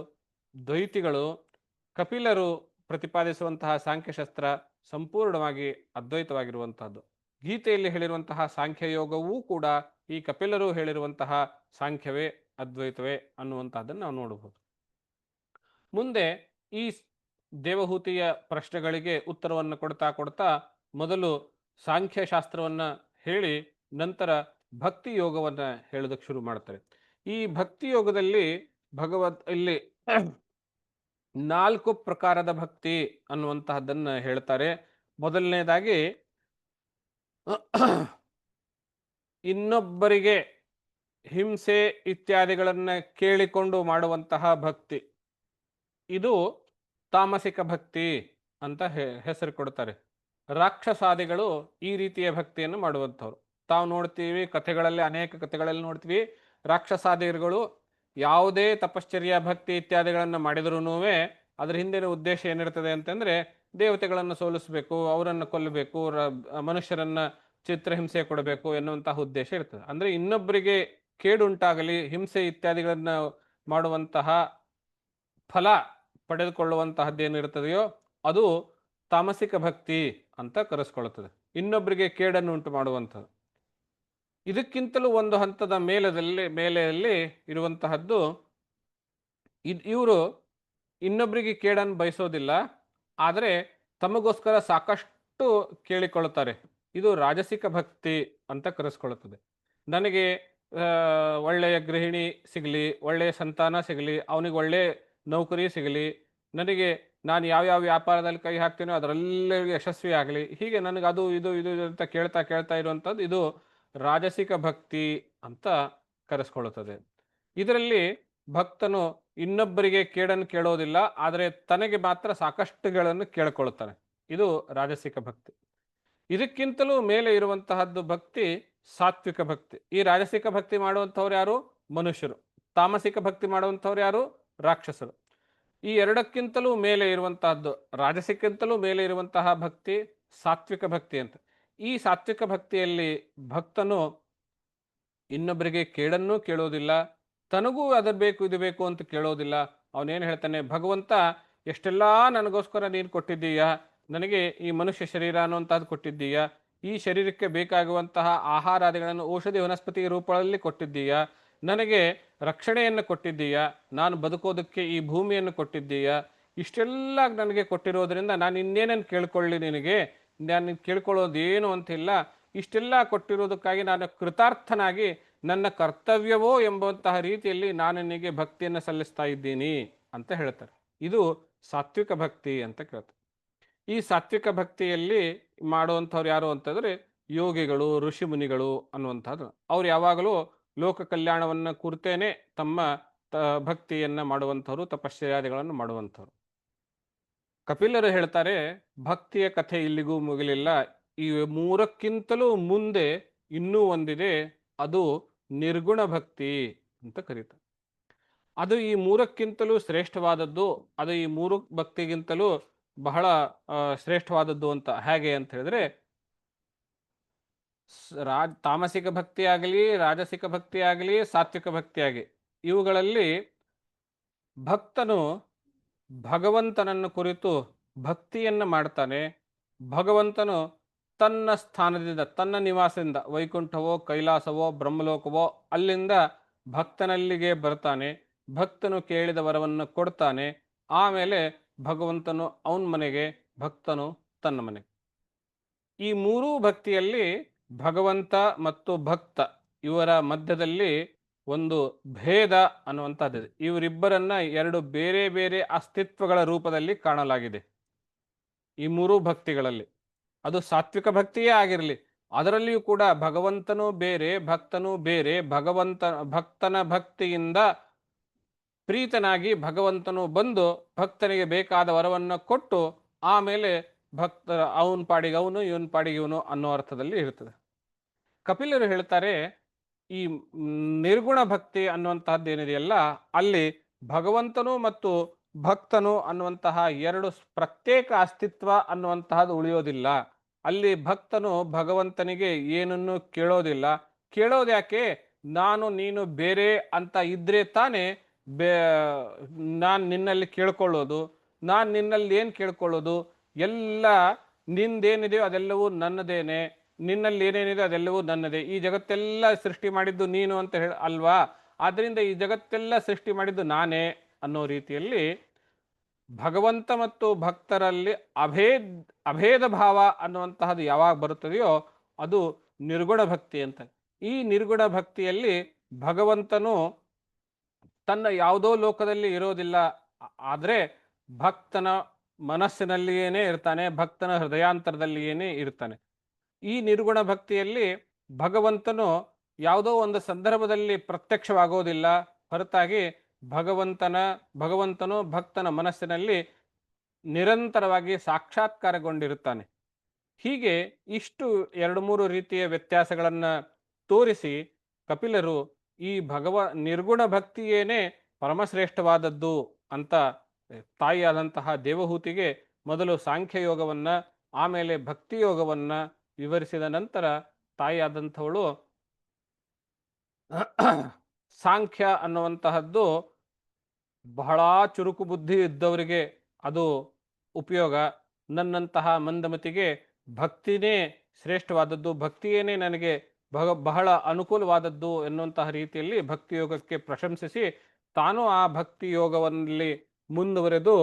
ದ್ವೈತಿಗಳು, ಕಪಿಲರು ಪ್ರತಿಪಾದಿಸುವಂತಹ ಸಾಂಖ್ಯಶಾಸ್ತ್ರ ಸಂಪೂರ್ಣವಾಗಿ ಅದ್ವೈತವಾಗಿರುವಂತಹದ್ದು. ಗೀತೆಯಲ್ಲಿ ಹೇಳಿರುವಂತಹ ಸಾಂಖ್ಯಯೋಗವೂ ಕೂಡ ಈ ಕಪಿಲರು ಹೇಳಿರುವಂತಹ ಸಾಂಖ್ಯವೇ ಅದ್ವೈತವೇ ಅನ್ನುವಂತಹದ್ದನ್ನು ನಾವು ನೋಡಬಹುದು. ಮುಂದೆ ಈ ದೇವಹೂತಿಯ ಪ್ರಶ್ನೆಗಳಿಗೆ ಉತ್ತರವನ್ನು ಕೊಡ್ತಾ ಕೊಡ್ತಾ ಮೊದಲು ಸಾಂಖ್ಯಶಾಸ್ತ್ರವನ್ನು ಹೇಳಿ ನಂತರ ಭಕ್ತಿ ಯೋಗವನ್ನು ಹೇಳೋದಕ್ಕೆ ಶುರು ಮಾಡ್ತಾರೆ. ಈ ಭಕ್ತಿ ಯೋಗದಲ್ಲಿ ಇಲ್ಲಿ 4 ಪ್ರಕಾರದ ಭಕ್ತಿ ಅನ್ನುವಂತಹದ್ದನ್ನು ಹೇಳ್ತಾರೆ. ಮೊದಲನೇದಾಗಿ ಇನ್ನೊಬ್ಬರಿಗೆ ಹಿಂಸೆ ಇತ್ಯಾದಿಗಳನ್ನು ಕೇಳಿಕೊಂಡು ಮಾಡುವಂತಹ ಭಕ್ತಿ, ಇದು ತಾಮಸಿಕ ಭಕ್ತಿ ಅಂತ ಹೆಸರು ಕೊಡ್ತಾರೆ. ರಾಕ್ಷಸಾದಿಗಳು ಈ ರೀತಿಯ ಭಕ್ತಿಯನ್ನು ಮಾಡುವಂಥವ್ರು. ತಾವು ನೋಡ್ತೀವಿ ಕಥೆಗಳಲ್ಲಿ, ಅನೇಕ ಕಥೆಗಳಲ್ಲಿ ನೋಡ್ತೀವಿ, ರಾಕ್ಷಸಾದಿಗಳು ಯಾವುದೇ ತಪಶ್ಚರ್ಯ ಭಕ್ತಿ ಇತ್ಯಾದಿಗಳನ್ನು ಮಾಡಿದ್ರೂ ಅದರ ಹಿಂದಿನ ಉದ್ದೇಶ ಏನಿರ್ತದೆ ಅಂತಂದರೆ ದೇವತೆಗಳನ್ನು ಸೋಲಿಸಬೇಕು, ಅವರನ್ನು ಕೊಲ್ಲಬೇಕು, ಮನುಷ್ಯರನ್ನು ಚಿತ್ರಹಿಂಸೆ ಕೊಡಬೇಕು ಎನ್ನುವಂತಹ ಉದ್ದೇಶ ಇರ್ತದೆ. ಅಂದರೆ ಇನ್ನೊಬ್ಬರಿಗೆ ಕೇಡುಂಟಾಗಲಿ ಹಿಂಸೆ ಇತ್ಯಾದಿಗಳನ್ನು ಮಾಡುವಂತಹ ಫಲ ಪಡೆದುಕೊಳ್ಳುವಂತಹದ್ದೇನಿರ್ತದೆಯೋ ಅದು ತಾಮಸಿಕ ಭಕ್ತಿ ಅಂತ ಕರೆಸ್ಕೊಳ್ಳುತ್ತದೆ, ಇನ್ನೊಬ್ಬರಿಗೆ ಕೇಡನ್ನು ಉಂಟು ಮಾಡುವಂಥದ್ದು. ಇದಕ್ಕಿಂತಲೂ ಒಂದು ಹಂತದ ಮೇಲೆಯಲ್ಲಿ ಇರುವಂತಹದ್ದು ಇವರು ಇನ್ನೊಬ್ಬರಿಗೆ ಕೇಡನ್ನು ಬಯಸೋದಿಲ್ಲ, ಆದರೆ ತಮಗೋಸ್ಕರ ಸಾಕಷ್ಟು ಕೇಳಿಕೊಳ್ಳುತ್ತಾರೆ. ಇದು ರಾಜಸಿಕ ಭಕ್ತಿ ಅಂತ ಕರೆಸ್ಕೊಳ್ಳುತ್ತದೆ. ನನಗೆ ಒಳ್ಳೆಯ ಗೃಹಿಣಿ ಸಿಗಲಿ, ಒಳ್ಳೆಯ ಸಂತಾನ ಸಿಗಲಿ, ಅವನಿಗೆ ಒಳ್ಳೆಯ ನೌಕರಿ ಸಿಗಲಿ, ನನಗೆ ನಾನು ಯಾವ್ಯಾವ ವ್ಯಾಪಾರದಲ್ಲಿ ಕೈ ಹಾಕ್ತೀನೋ ಅದರಲ್ಲೇ ಯಶಸ್ವಿ ಆಗಲಿ, ಹೀಗೆ ನನಗೆ ಅದು ಇದು ಇದು ಅಂತ ಕೇಳ್ತಾ ಕೇಳ್ತಾ ಇರುವಂಥದ್ದು ಇದು ರಾಜಸಿಕ ಭಕ್ತಿ ಅಂತ ಕರೆಸ್ಕೊಳ್ಳುತ್ತದೆ. ಇದರಲ್ಲಿ ಭಕ್ತನು ಇನ್ನೊಬ್ಬರಿಗೆ ಕೇಡನ್ನು ಕೇಳೋದಿಲ್ಲ, ಆದರೆ ತನಗೆ ಮಾತ್ರ ಸಾಕಷ್ಟುಗಳನ್ನು ಕೇಳಿಕೊಳ್ಳುತ್ತಾನೆ. ಇದು ರಾಜಸಿಕ ಭಕ್ತಿ. ಇದಕ್ಕಿಂತಲೂ ಮೇಲೆ ಇರುವಂತಹದ್ದು ಭಕ್ತಿ ಸಾತ್ವಿಕ ಭಕ್ತಿ. ಈ ರಾಜಸಿಕ ಭಕ್ತಿ ಮಾಡುವಂಥವ್ರು ಯಾರು? ಮನುಷ್ಯರು. ತಾಮಸಿಕ ಭಕ್ತಿ ಮಾಡುವಂಥವ್ರು ಯಾರು? ರಾಕ್ಷಸರು. ಈ ಎರಡಕ್ಕಿಂತಲೂ ಮೇಲೆ ಇರುವಂತಹದ್ದು, ರಾಜಸಿಕ್ಕಿಂತಲೂ ಮೇಲೆ ಇರುವಂತಹ ಭಕ್ತಿ ಸಾತ್ವಿಕ ಭಕ್ತಿ ಅಂತ. ಈ ಸಾತ್ವಿಕ ಭಕ್ತಿಯಲ್ಲಿ ಭಕ್ತನು ಇನ್ನೊಬ್ಬರಿಗೆ ಕೇಡನ್ನೂ ಕೇಳೋದಿಲ್ಲ, ತನಗೂ ಅದು ಬೇಕು ಇದು ಬೇಕು ಅಂತ ಕೇಳೋದಿಲ್ಲ. ಅವನೇನು ಹೇಳ್ತಾನೆ, ಭಗವಂತ ಎಷ್ಟೆಲ್ಲ ನನಗೋಸ್ಕರ ನೀನು ಕೊಟ್ಟಿದ್ದೀಯಾ, ನನಗೆ ಈ ಮನುಷ್ಯ ಶರೀರ ಅನ್ನುವಂಥದ್ದು ಕೊಟ್ಟಿದ್ದೀಯಾ, ಈ ಶರೀರಕ್ಕೆ ಬೇಕಾಗುವಂತಹ ಆಹಾರಾದಿಗಳನ್ನು ಔಷಧಿ ವನಸ್ಪತಿ ರೂಪಗಳಲ್ಲಿ ಕೊಟ್ಟಿದ್ದೀಯಾ, ನನಗೆ ರಕ್ಷಣೆಯನ್ನು ಕೊಟ್ಟಿದ್ದೀಯಾ, ನಾನು ಬದುಕೋದಕ್ಕೆ ಈ ಭೂಮಿಯನ್ನು ಕೊಟ್ಟಿದ್ದೀಯಾ, ಇಷ್ಟೆಲ್ಲ ನನಗೆ ಕೊಟ್ಟಿರೋದ್ರಿಂದ ನಾನು ಇನ್ನೇನನ್ನು ಕೇಳ್ಕೊಳ್ಳಿ, ನಿನಗೆ ನಾನು ಕೇಳ್ಕೊಳ್ಳೋದೇನು ಅಂತಿಲ್ಲ, ಇಷ್ಟೆಲ್ಲ ಕೊಟ್ಟಿರೋದಕ್ಕಾಗಿ ನಾನು ಕೃತಾರ್ಥನಾಗಿ ನನ್ನ ಕರ್ತವ್ಯವೋ ಎಂಬಂತಹ ರೀತಿಯಲ್ಲಿ ನಾನು ನಿನಗೆ ಭಕ್ತಿಯನ್ನು ಸಲ್ಲಿಸ್ತಾ ಇದ್ದೀನಿ ಅಂತ ಹೇಳ್ತಾರೆ. ಇದು ಸಾತ್ವಿಕ ಭಕ್ತಿ ಅಂತ ಕೇಳ್ತಾರೆ. ಈ ಸಾತ್ವಿಕ ಭಕ್ತಿಯಲ್ಲಿ ಮಾಡುವಂಥವ್ರು ಯಾರು ಅಂತಂದರೆ ಯೋಗಿಗಳು, ಋಷಿಮುನಿಗಳು ಅನ್ನುವಂಥದ್ದು. ಅವ್ರು ಯಾವಾಗಲೂ ಲೋಕ ಕಲ್ಯಾಣವನ್ನು ಕುರಿತೇನೆ ತಮ್ಮ ಭಕ್ತಿಯನ್ನು ಮಾಡುವಂಥವ್ರು, ತಪಶ್ಚರ್ಯಾದಿಗಳನ್ನು ಮಾಡುವಂಥವ್ರು. ಕಪಿಲರು ಹೇಳ್ತಾರೆ, ಭಕ್ತಿಯ ಕಥೆ ಇಲ್ಲಿಗೂ ಮುಗಿಲಿಲ್ಲ. ಈ ಮೂರಕ್ಕಿಂತಲೂ ಮುಂದೆ ಇನ್ನೂ ಒಂದಿದೆ, ಅದು ನಿರ್ಗುಣ ಭಕ್ತಿ ಅಂತ ಕರೀತಾರೆ. ಅದು ಈ ಮೂರಕ್ಕಿಂತಲೂ ಶ್ರೇಷ್ಠವಾದದ್ದು, ಅದು ಈ ಮೂರು ಭಕ್ತಿಗಿಂತಲೂ ಬಹಳ ಶ್ರೇಷ್ಠವಾದದ್ದು ಅಂತ. ಹೇಗೆ ಅಂತ ಹೇಳಿದ್ರೆ, ತಾಮಸಿಕ ಭಕ್ತಿ ಆಗಲಿ, ರಾಜಸಿಕ ಭಕ್ತಿ ಆಗಲಿ, ಸಾತ್ವಿಕ ಭಕ್ತಿ ಆಗಲಿ, ಇವುಗಳಲ್ಲಿ ಭಕ್ತನು ಭಗವಂತನನ್ನು ಕುರಿತು ಭಕ್ತಿಯನ್ನು ಮಾಡ್ತಾನೆ. ಭಗವಂತನು ತನ್ನ ಸ್ಥಾನದಿಂದ, ತನ್ನ ನಿವಾಸದಿಂದ, ವೈಕುಂಠವೋ ಕೈಲಾಸವೋ ಬ್ರಹ್ಮಲೋಕವೋ, ಅಲ್ಲಿಂದ ಭಕ್ತನಲ್ಲಿಗೆ ಬರ್ತಾನೆ. ಭಕ್ತನು ಕೇಳಿದ ವರವನ್ನು ಕೊಡ್ತಾನೆ. ಆಮೇಲೆ ಭಗವಂತನು ಅವನ ಮನೆಗೆ, ಭಕ್ತನು ತನ್ನ ಮನೆಗೆ. ಈ ಮೂರೂ ಭಕ್ತಿಯಲ್ಲಿ ಭಗವಂತ ಮತ್ತು ಭಕ್ತ ಇವರ ಮಧ್ಯದಲ್ಲಿ ಒಂದು ಭೇದ ಅನ್ನುವಂಥದ್ದಿದೆ. ಇವರಿಬ್ಬರನ್ನ ಎರಡು ಬೇರೆ ಬೇರೆ ಅಸ್ತಿತ್ವಗಳ ರೂಪದಲ್ಲಿ ಕಾಣಲಾಗಿದೆ ಈ ಮೂರೂ ಭಕ್ತಿಗಳಲ್ಲಿ. ಅದು ಸಾತ್ವಿಕ ಭಕ್ತಿಯೇ ಆಗಿರಲಿ, ಅದರಲ್ಲಿಯೂ ಕೂಡ ಭಗವಂತನೂ ಬೇರೆ, ಭಕ್ತನೂ ಬೇರೆ. ಭಕ್ತನ ಭಕ್ತಿಯಿಂದ ಪ್ರೀತನಾಗಿ ಭಗವಂತನು ಬಂದು ಭಕ್ತನಿಗೆ ಬೇಕಾದ ವರವನ್ನು ಕೊಟ್ಟು ಆಮೇಲೆ ಭಕ್ತ ಅವನ ಪಾಡಿಗೆ ಅವನು, ಇವನ್ ಪಾಡಿಗೆ ಇವನು ಅನ್ನೋ ಅರ್ಥದಲ್ಲಿ ಇರ್ತದೆ. ಕಪಿಲರು ಹೇಳ್ತಾರೆ, ಈ ನಿರ್ಗುಣ ಭಕ್ತಿ ಅನ್ನುವಂತಹದ್ದು ಏನಿದೆಯಲ್ಲ, ಅಲ್ಲಿ ಭಗವಂತನು ಮತ್ತು ಭಕ್ತನು ಅನ್ನುವಂತಹ ಎರಡು ಪ್ರತ್ಯೇಕ ಅಸ್ತಿತ್ವ ಅನ್ನುವಂತಹದ್ದು ಉಳಿಯೋದಿಲ್ಲ. ಅಲ್ಲಿ ಭಕ್ತನು ಭಗವಂತನಿಗೆ ಏನನ್ನು ಕೇಳೋದಿಲ್ಲ. ಕೇಳೋದ್ಯಾಕೆ? ನಾನು ನೀನು ಬೇರೆ ಅಂತ ಇದ್ರೆ ತಾನೇ ನಾನು ನಿನ್ನಲ್ಲಿ ಕೇಳ್ಕೊಳ್ಳೋದು. ನಾನು ನಿನ್ನಲ್ಲಿ ಏನು ಕೇಳ್ಕೊಳ್ಳೋದು? ಎಲ್ಲ ನಿಂದೇನಿದೆಯೋ ಅದೆಲ್ಲವೂ ನನ್ನದೇನೆ, ನಿನ್ನಲ್ಲಿ ಏನೇನಿದೆ ಅದೆಲ್ಲವೂ ನನ್ನದೇ. ಈ ಜಗತ್ತೆಲ್ಲ ಸೃಷ್ಟಿ ಮಾಡಿದ್ದು ನೀನು ಅಂತ ಅಲ್ವಾ? ಆದ್ದರಿಂದ ಈ ಜಗತ್ತೆಲ್ಲ ಸೃಷ್ಟಿ ಮಾಡಿದ್ದು ನಾನೇ ಅನ್ನೋ ರೀತಿಯಲ್ಲಿ ಭಗವಂತ ಮತ್ತು ಭಕ್ತರಲ್ಲಿ ಅಭೇದ ಭಾವ ಅನ್ನುವಂತಹದ್ದು ಯಾವಾಗ ಬರುತ್ತದೆಯೋ ಅದು ನಿರ್ಗುಣ ಭಕ್ತಿ ಅಂತ. ಈ ನಿರ್ಗುಣ ಭಕ್ತಿಯಲ್ಲಿ ಭಗವಂತನು ತನ್ನ ಯಾವುದೋ ಲೋಕದಲ್ಲಿ ಇರೋದಿಲ್ಲ, ಆದರೆ ಭಕ್ತನ ಮನಸ್ಸಿನಲ್ಲಿಯೇನೇ ಇರ್ತಾನೆ, ಭಕ್ತನ ಹೃದಯಾಂತರದಲ್ಲಿಯೇನೇ ಇರ್ತಾನೆ. ಈ ನಿರ್ಗುಣ ಭಕ್ತಿಯಲ್ಲಿ ಭಗವಂತನು ಯಾವುದೋ ಒಂದು ಸಂದರ್ಭದಲ್ಲಿ ಪ್ರತ್ಯಕ್ಷವಾಗೋದಿಲ್ಲ, ಹೊರತಾಗಿ ಭಗವಂತನು ಭಕ್ತನ ಮನಸ್ಸಿನಲ್ಲಿ ನಿರಂತರವಾಗಿ ಸಾಕ್ಷಾತ್ಕಾರಗೊಂಡಿರುತ್ತಾನೆ. ಹೀಗೆ ಇಷ್ಟು ಎರಡು ಮೂರು ರೀತಿಯ ವ್ಯತ್ಯಾಸಗಳನ್ನು ತೋರಿಸಿ ಕಪಿಲರು ಈ ನಿರ್ಗುಣ ಭಕ್ತಿಯೇನೇ ಪರಮಶ್ರೇಷ್ಠವಾದದ್ದು ಅಂತ ತಾಯಿಯಾದಂತಹ ದೇವಹೂತಿಗೆ ಮೊದಲು ಸಾಂಖ್ಯಯೋಗವನ್ನ, ಆಮೇಲೆ ಭಕ್ತಿ ಯೋಗವನ್ನ ವಿವರಿಸಿದ ನಂತರ ತಾಯಿಯಾದಂಥವಳು ಸಾಂಖ್ಯ ಅನ್ನುವಂತಹದ್ದು ಬಹಳ ಚುರುಕು ಬುದ್ಧಿ ಇದ್ದವರಿಗೆ ಅದು ಉಪಯೋಗ, ನನ್ನಂತಹ ಮಂದಮತಿಗೆ ಭಕ್ತಿನೇ ಶ್ರೇಷ್ಠವಾದದ್ದು, ಭಕ್ತಿಯೇನೇ ನನಗೆ ಬಹಳ ಅನುಕೂಲವಾದದ್ದು ಎನ್ನುವಂತಹ ರೀತಿಯಲ್ಲಿ ಭಕ್ತಿ ಯೋಗಕ್ಕೆ ಪ್ರಶಂಸಿಸಿ ತಾನು ಆ ಭಕ್ತಿ ಯೋಗದಲ್ಲಿ ಮುಂದುವರೆದು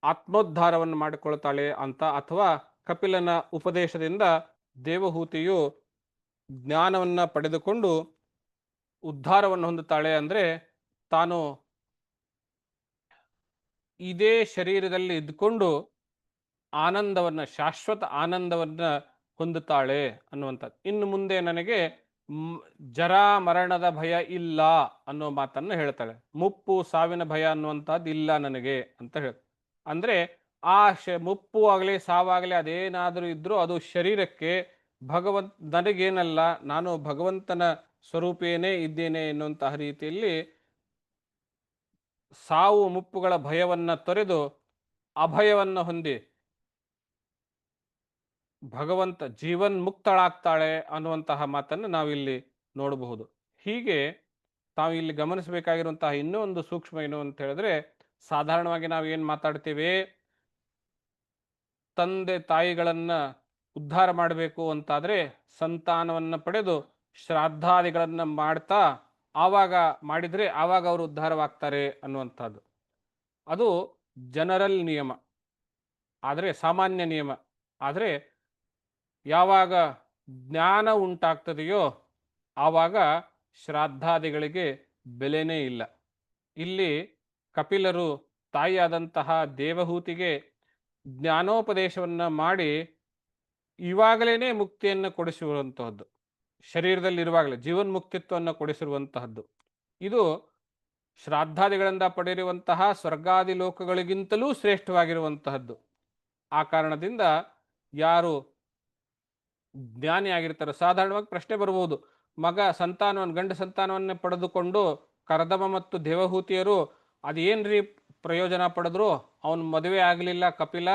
ಆತ್ಮೋದ್ಧಾರವನ್ನು ಮಾಡಿಕೊಳ್ತಾಳೆ ಅಂತ. ಅಥವಾ ಕಪಿಲನ ಉಪದೇಶದಿಂದ ದೇವಹೂತಿಯು ಜ್ಞಾನವನ್ನು ಪಡೆದುಕೊಂಡು ಉದ್ಧಾರವನ್ನು ಹೊಂದುತ್ತಾಳೆ. ಅಂದರೆ ತಾನು ಇದೇ ಶರೀರದಲ್ಲಿ ಇದ್ದುಕೊಂಡು ಆನಂದವನ್ನು, ಶಾಶ್ವತ ಆನಂದವನ್ನು ಹೊಂದುತ್ತಾಳೆ ಅನ್ನುವಂಥದ್ದು. ಇನ್ನು ಮುಂದೆ ನನಗೆ ಜರಾ ಮರಣದ ಭಯ ಇಲ್ಲ ಅನ್ನೋ ಮಾತನ್ನು ಹೇಳ್ತಾಳೆ. ಮುಪ್ಪು ಸಾವಿನ ಭಯ ಅನ್ನುವಂಥದ್ದು ಇಲ್ಲ ನನಗೆ ಅಂತ ಹೇಳ್ತಾಳೆ. ಅಂದರೆ ಆ ಮುಪ್ಪು ಆಗಲಿ ಸಾವಾಗಲಿ ಅದೇನಾದರೂ ಇದ್ರೂ ಅದು ಶರೀರಕ್ಕೆ, ನನಗೇನಲ್ಲ, ನಾನು ಭಗವಂತನ ಸ್ವರೂಪೇನೇ ಇದ್ದೇನೆ ಎನ್ನುವಂತಹ ರೀತಿಯಲ್ಲಿ ಸಾವು ಮುಪ್ಪುಗಳ ಭಯವನ್ನು ತೊರೆದು ಅಭಯವನ್ನು ಹೊಂದಿ ಭಗವಂತ ಜೀವನ್ ಮುಕ್ತಳಾಗ್ತಾಳೆ ಅನ್ನುವಂತಹ ಮಾತನ್ನು ನಾವಿಲ್ಲಿ ನೋಡಬಹುದು. ಹೀಗೆ ತಾವು ಇಲ್ಲಿ ಗಮನಿಸಬೇಕಾಗಿರುವಂತಹ ಇನ್ನೂ ಒಂದು ಸೂಕ್ಷ್ಮ ಏನು ಅಂತ ಹೇಳಿದ್ರೆ, ಸಾಧಾರಣವಾಗಿ ನಾವು ಏನು ಮಾತಾಡ್ತೀವಿ, ತಂದೆ ತಾಯಿಗಳನ್ನ ಉದ್ಧಾರ ಮಾಡಬೇಕು ಅಂತಾದರೆ ಸಂತಾನವನ್ನು ಪಡೆದು ಶ್ರಾದ್ದಾದಿಗಳನ್ನು ಮಾಡ್ತಾ ಮಾಡಿದರೆ ಆವಾಗ ಅವರು ಉದ್ಧಾರವಾಗ್ತಾರೆ ಅನ್ನುವಂಥದ್ದು. ಅದು ಜನರಲ್ ನಿಯಮ, ಆದರೆ ಸಾಮಾನ್ಯ ನಿಯಮ. ಆದರೆ ಯಾವಾಗ ಜ್ಞಾನ ಉಂಟಾಗ್ತದೆಯೋ ಆವಾಗ ಶ್ರಾದ್ದಾದಿಗಳಿಗೆ ಬೆಲೆನೇ ಇಲ್ಲ. ಇಲ್ಲಿ ಕಪಿಲರು ತಾಯಿಯಾದಂತಹ ದೇವಹೂತಿಗೆ ಜ್ಞಾನೋಪದೇಶವನ್ನ ಮಾಡಿ ಇವಾಗಲೇ ಮುಕ್ತಿಯನ್ನು ಕೊಡಿಸಿರುವಂತಹದ್ದು, ಶರೀರದಲ್ಲಿರುವಾಗಲೇ ಜೀವನ್ಮುಕ್ತಿತ್ವವನ್ನು ಕೊಡಿಸಿರುವಂತಹದ್ದು. ಇದು ಶ್ರಾದ್ದಾದಿಗಳಿಂದ ಪಡೆದಿರುವಂತಹ ಸ್ವರ್ಗಾದಿ ಲೋಕಗಳಿಗಿಂತಲೂ ಶ್ರೇಷ್ಠವಾಗಿರುವಂತಹದ್ದು. ಆ ಕಾರಣದಿಂದ ಯಾರು ಜ್ಞಾನಿಯಾಗಿರ್ತಾರೆ, ಸಾಧಾರಣವಾಗಿ ಪ್ರಶ್ನೆ ಬರಬಹುದು, ಗಂಡ ಸಂತಾನವನ್ನೇ ಪಡೆದುಕೊಂಡು ಕರ್ದಮ ಮತ್ತು ದೇವಹೂತಿಯರು ಅದೇನ್ರಿ ಪ್ರಯೋಜನ ಪಡೆದ್ರು, ಅವನು ಮದುವೆ ಆಗಲಿಲ್ಲ, ಕಪಿಲ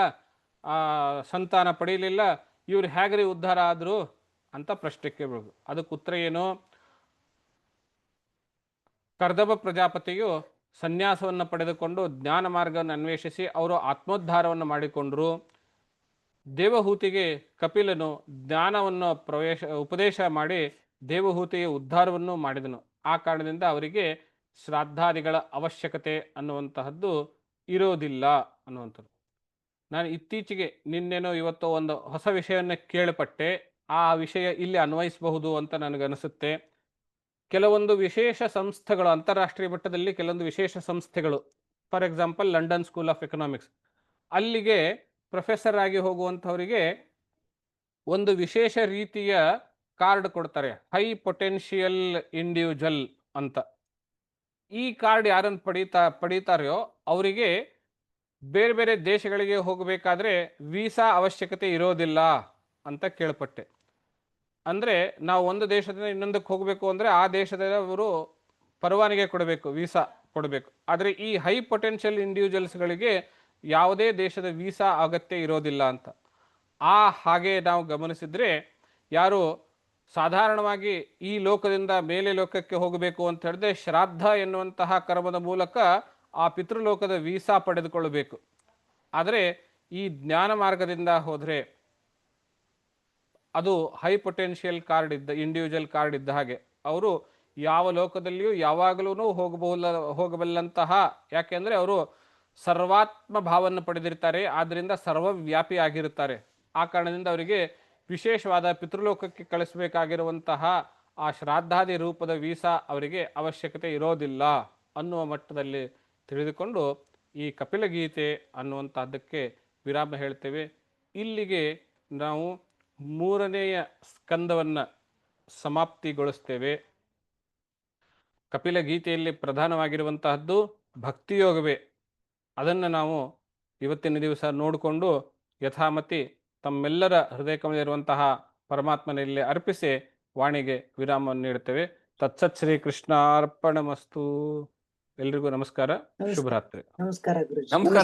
ಸಂತಾನ ಪಡೀಲಿಲ್ಲ, ಇವ್ರು ಹೇಗ್ರಿ ಉದ್ಧಾರ ಆದರು ಅಂತ ಪ್ರಶ್ನೆ ಕೇಳಬಹುದು. ಅದಕ್ಕೆ ಉತ್ತರ ಏನು? ಕರ್ದಮ ಪ್ರಜಾಪತಿಯು ಸನ್ಯಾಸವನ್ನು ಪಡೆದುಕೊಂಡು ಜ್ಞಾನ ಮಾರ್ಗವನ್ನು ಅನ್ವೇಷಿಸಿ ಅವರು ಆತ್ಮೋದ್ಧಾರವನ್ನು ಮಾಡಿಕೊಂಡರು. ದೇವಹೂತಿಗೆ ಕಪಿಲನು ಜ್ಞಾನವನ್ನು ಉಪದೇಶ ಮಾಡಿ ದೇವಹೂತಿಯ ಉದ್ಧಾರವನ್ನು ಮಾಡಿದನು. ಆ ಕಾರಣದಿಂದ ಅವರಿಗೆ ಶ್ರಾದ್ದಾದಿಗಳ ಅವಶ್ಯಕತೆ ಅನ್ನುವಂತಹದ್ದು ಇರೋದಿಲ್ಲ ಅನ್ನುವಂಥದ್ದು. ನಾನು ಇತ್ತೀಚೆಗೆ ನಿನ್ನೆನೋ ಇವತ್ತೋ ಒಂದು ಹೊಸ ವಿಷಯವನ್ನು ಕೇಳಪಟ್ಟೆ. ಆ ವಿಷಯ ಇಲ್ಲಿ ಅನ್ವಯಿಸಬಹುದು ಅಂತ ನನಗನ್ನಿಸುತ್ತೆ. ಕೆಲವೊಂದು ವಿಶೇಷ ಸಂಸ್ಥೆಗಳು, ಅಂತಾರಾಷ್ಟ್ರೀಯ ಮಟ್ಟದಲ್ಲಿ ಕೆಲವೊಂದು ವಿಶೇಷ ಸಂಸ್ಥೆಗಳು, for example London school of economics, ಅಲ್ಲಿಗೆ ಪ್ರೊಫೆಸರ್ ಆಗಿ ಹೋಗುವಂಥವರಿಗೆ ಒಂದು ವಿಶೇಷ ರೀತಿಯ ಕಾರ್ಡ್ ಕೊಡ್ತಾರೆ, ಹೈ ಪೊಟೆನ್ಷಿಯಲ್ ಇಂಡಿವಿಜುವಲ್ ಅಂತ. ಈ ಕಾರ್ಡ್ ಯಾರನ್ನು ಪಡೀತಾರೆಯೋ ಅವರಿಗೆ ಬೇರೆ ಬೇರೆ ದೇಶಗಳಿಗೆ ಹೋಗಬೇಕಾದ್ರೆ ವೀಸಾ ಅವಶ್ಯಕತೆ ಇರೋದಿಲ್ಲ ಅಂತ ಕೇಳ್ಪಟ್ಟೆ. ಅಂದರೆ ನಾವು ಒಂದು ದೇಶದಿಂದ ಇನ್ನೊಂದಕ್ಕೆ ಹೋಗಬೇಕು ಅಂದರೆ ಆ ದೇಶದವರು ಪರವಾನಗಿ ಕೊಡಬೇಕು, ವೀಸಾ ಕೊಡಬೇಕು. ಆದರೆ ಈ ಹೈ ಪೊಟೆನ್ಷಿಯಲ್ ಇಂಡಿವಿಜುವಲ್ಸ್ಗಳಿಗೆ ಯಾವುದೇ ದೇಶದ ವೀಸಾ ಅಗತ್ಯ ಇರೋದಿಲ್ಲ ಅಂತ. ಹಾಗೆ ನಾವು ಗಮನಿಸಿದರೆ ಯಾರು ಸಾಧಾರಣವಾಗಿ ಈ ಲೋಕದಿಂದ ಮೇಲೆ ಲೋಕಕ್ಕೆ ಹೋಗಬೇಕು ಅಂತ ಹೇಳಿದ್ರೆ ಶ್ರಾದ್ದ ಎನ್ನುವಂತಹ ಕರ್ಮದ ಮೂಲಕ ಆ ಪಿತೃಲೋಕದ ವೀಸಾ ಪಡೆದುಕೊಳ್ಳಬೇಕು. ಆದರೆ ಈ ಜ್ಞಾನ ಮಾರ್ಗದಿಂದ ಹೋದರೆ ಅದು high potential card individual card ಇದ್ದ ಹಾಗೆ, ಅವರು ಯಾವ ಲೋಕದಲ್ಲಿಯೂ ಯಾವಾಗಲೂ ಹೋಗಬಲ್ಲಂತಹ, ಯಾಕೆಂದರೆ ಅವರು ಸರ್ವಾತ್ಮ ಭಾವವನ್ನು ಪಡೆದಿರ್ತಾರೆ, ಆದ್ದರಿಂದ ಸರ್ವವ್ಯಾಪಿ ಆಗಿರುತ್ತಾರೆ. ಆ ಕಾರಣದಿಂದ ಅವರಿಗೆ ವಿಶೇಷವಾದ ಪಿತೃಲೋಕಕ್ಕೆ ಕಳಿಸಬೇಕಾಗಿರುವಂತಹ ಆ ಶ್ರಾದ್ದಾದಿ ರೂಪದ ವೀಸಾ ಅವರಿಗೆ ಅವಶ್ಯಕತೆ ಇರೋದಿಲ್ಲ ಅನ್ನುವ ಮಟ್ಟದಲ್ಲಿ ತಿಳಿದುಕೊಂಡು ಈ ಕಪಿಲಗೀತೆ ಅನ್ನುವಂಥದ್ದಕ್ಕೆ ವಿರಾಮ ಹೇಳ್ತೇವೆ. ಇಲ್ಲಿಗೆ ನಾವು 3ನೆಯ ಸ್ಕಂದವನ್ನು ಸಮಾಪ್ತಿಗೊಳಿಸ್ತೇವೆ. ಕಪಿಲಗೀತೆಯಲ್ಲಿ ಪ್ರಧಾನವಾಗಿರುವಂತಹದ್ದು ಭಕ್ತಿಯೋಗವೇ. ಅದನ್ನು ನಾವು ಇವತ್ತಿನ ದಿವಸ ನೋಡಿಕೊಂಡು ಯಥಾಮತಿ ತಮ್ಮೆಲ್ಲರ ಹೃದಯ ಕಮಲದಲ್ಲಿರುವಂತಹ ಪರಮಾತ್ಮನಲ್ಲಿ ಅರ್ಪಿಸಿ ವಾಣಿಗೆ ವಿರಾಮವನ್ನು ನೀಡುತ್ತೇವೆ. ತತ್ಸತ್ ಶ್ರೀ ಕೃಷ್ಣಾರ್ಪಣಮಸ್ತು. ಎಲ್ರಿಗೂ ನಮಸ್ಕಾರ, ಶುಭರಾತ್ರಿ. ನಮಸ್ಕಾರ ಗುರುಜಿ. ನಮಸ್ಕಾರ.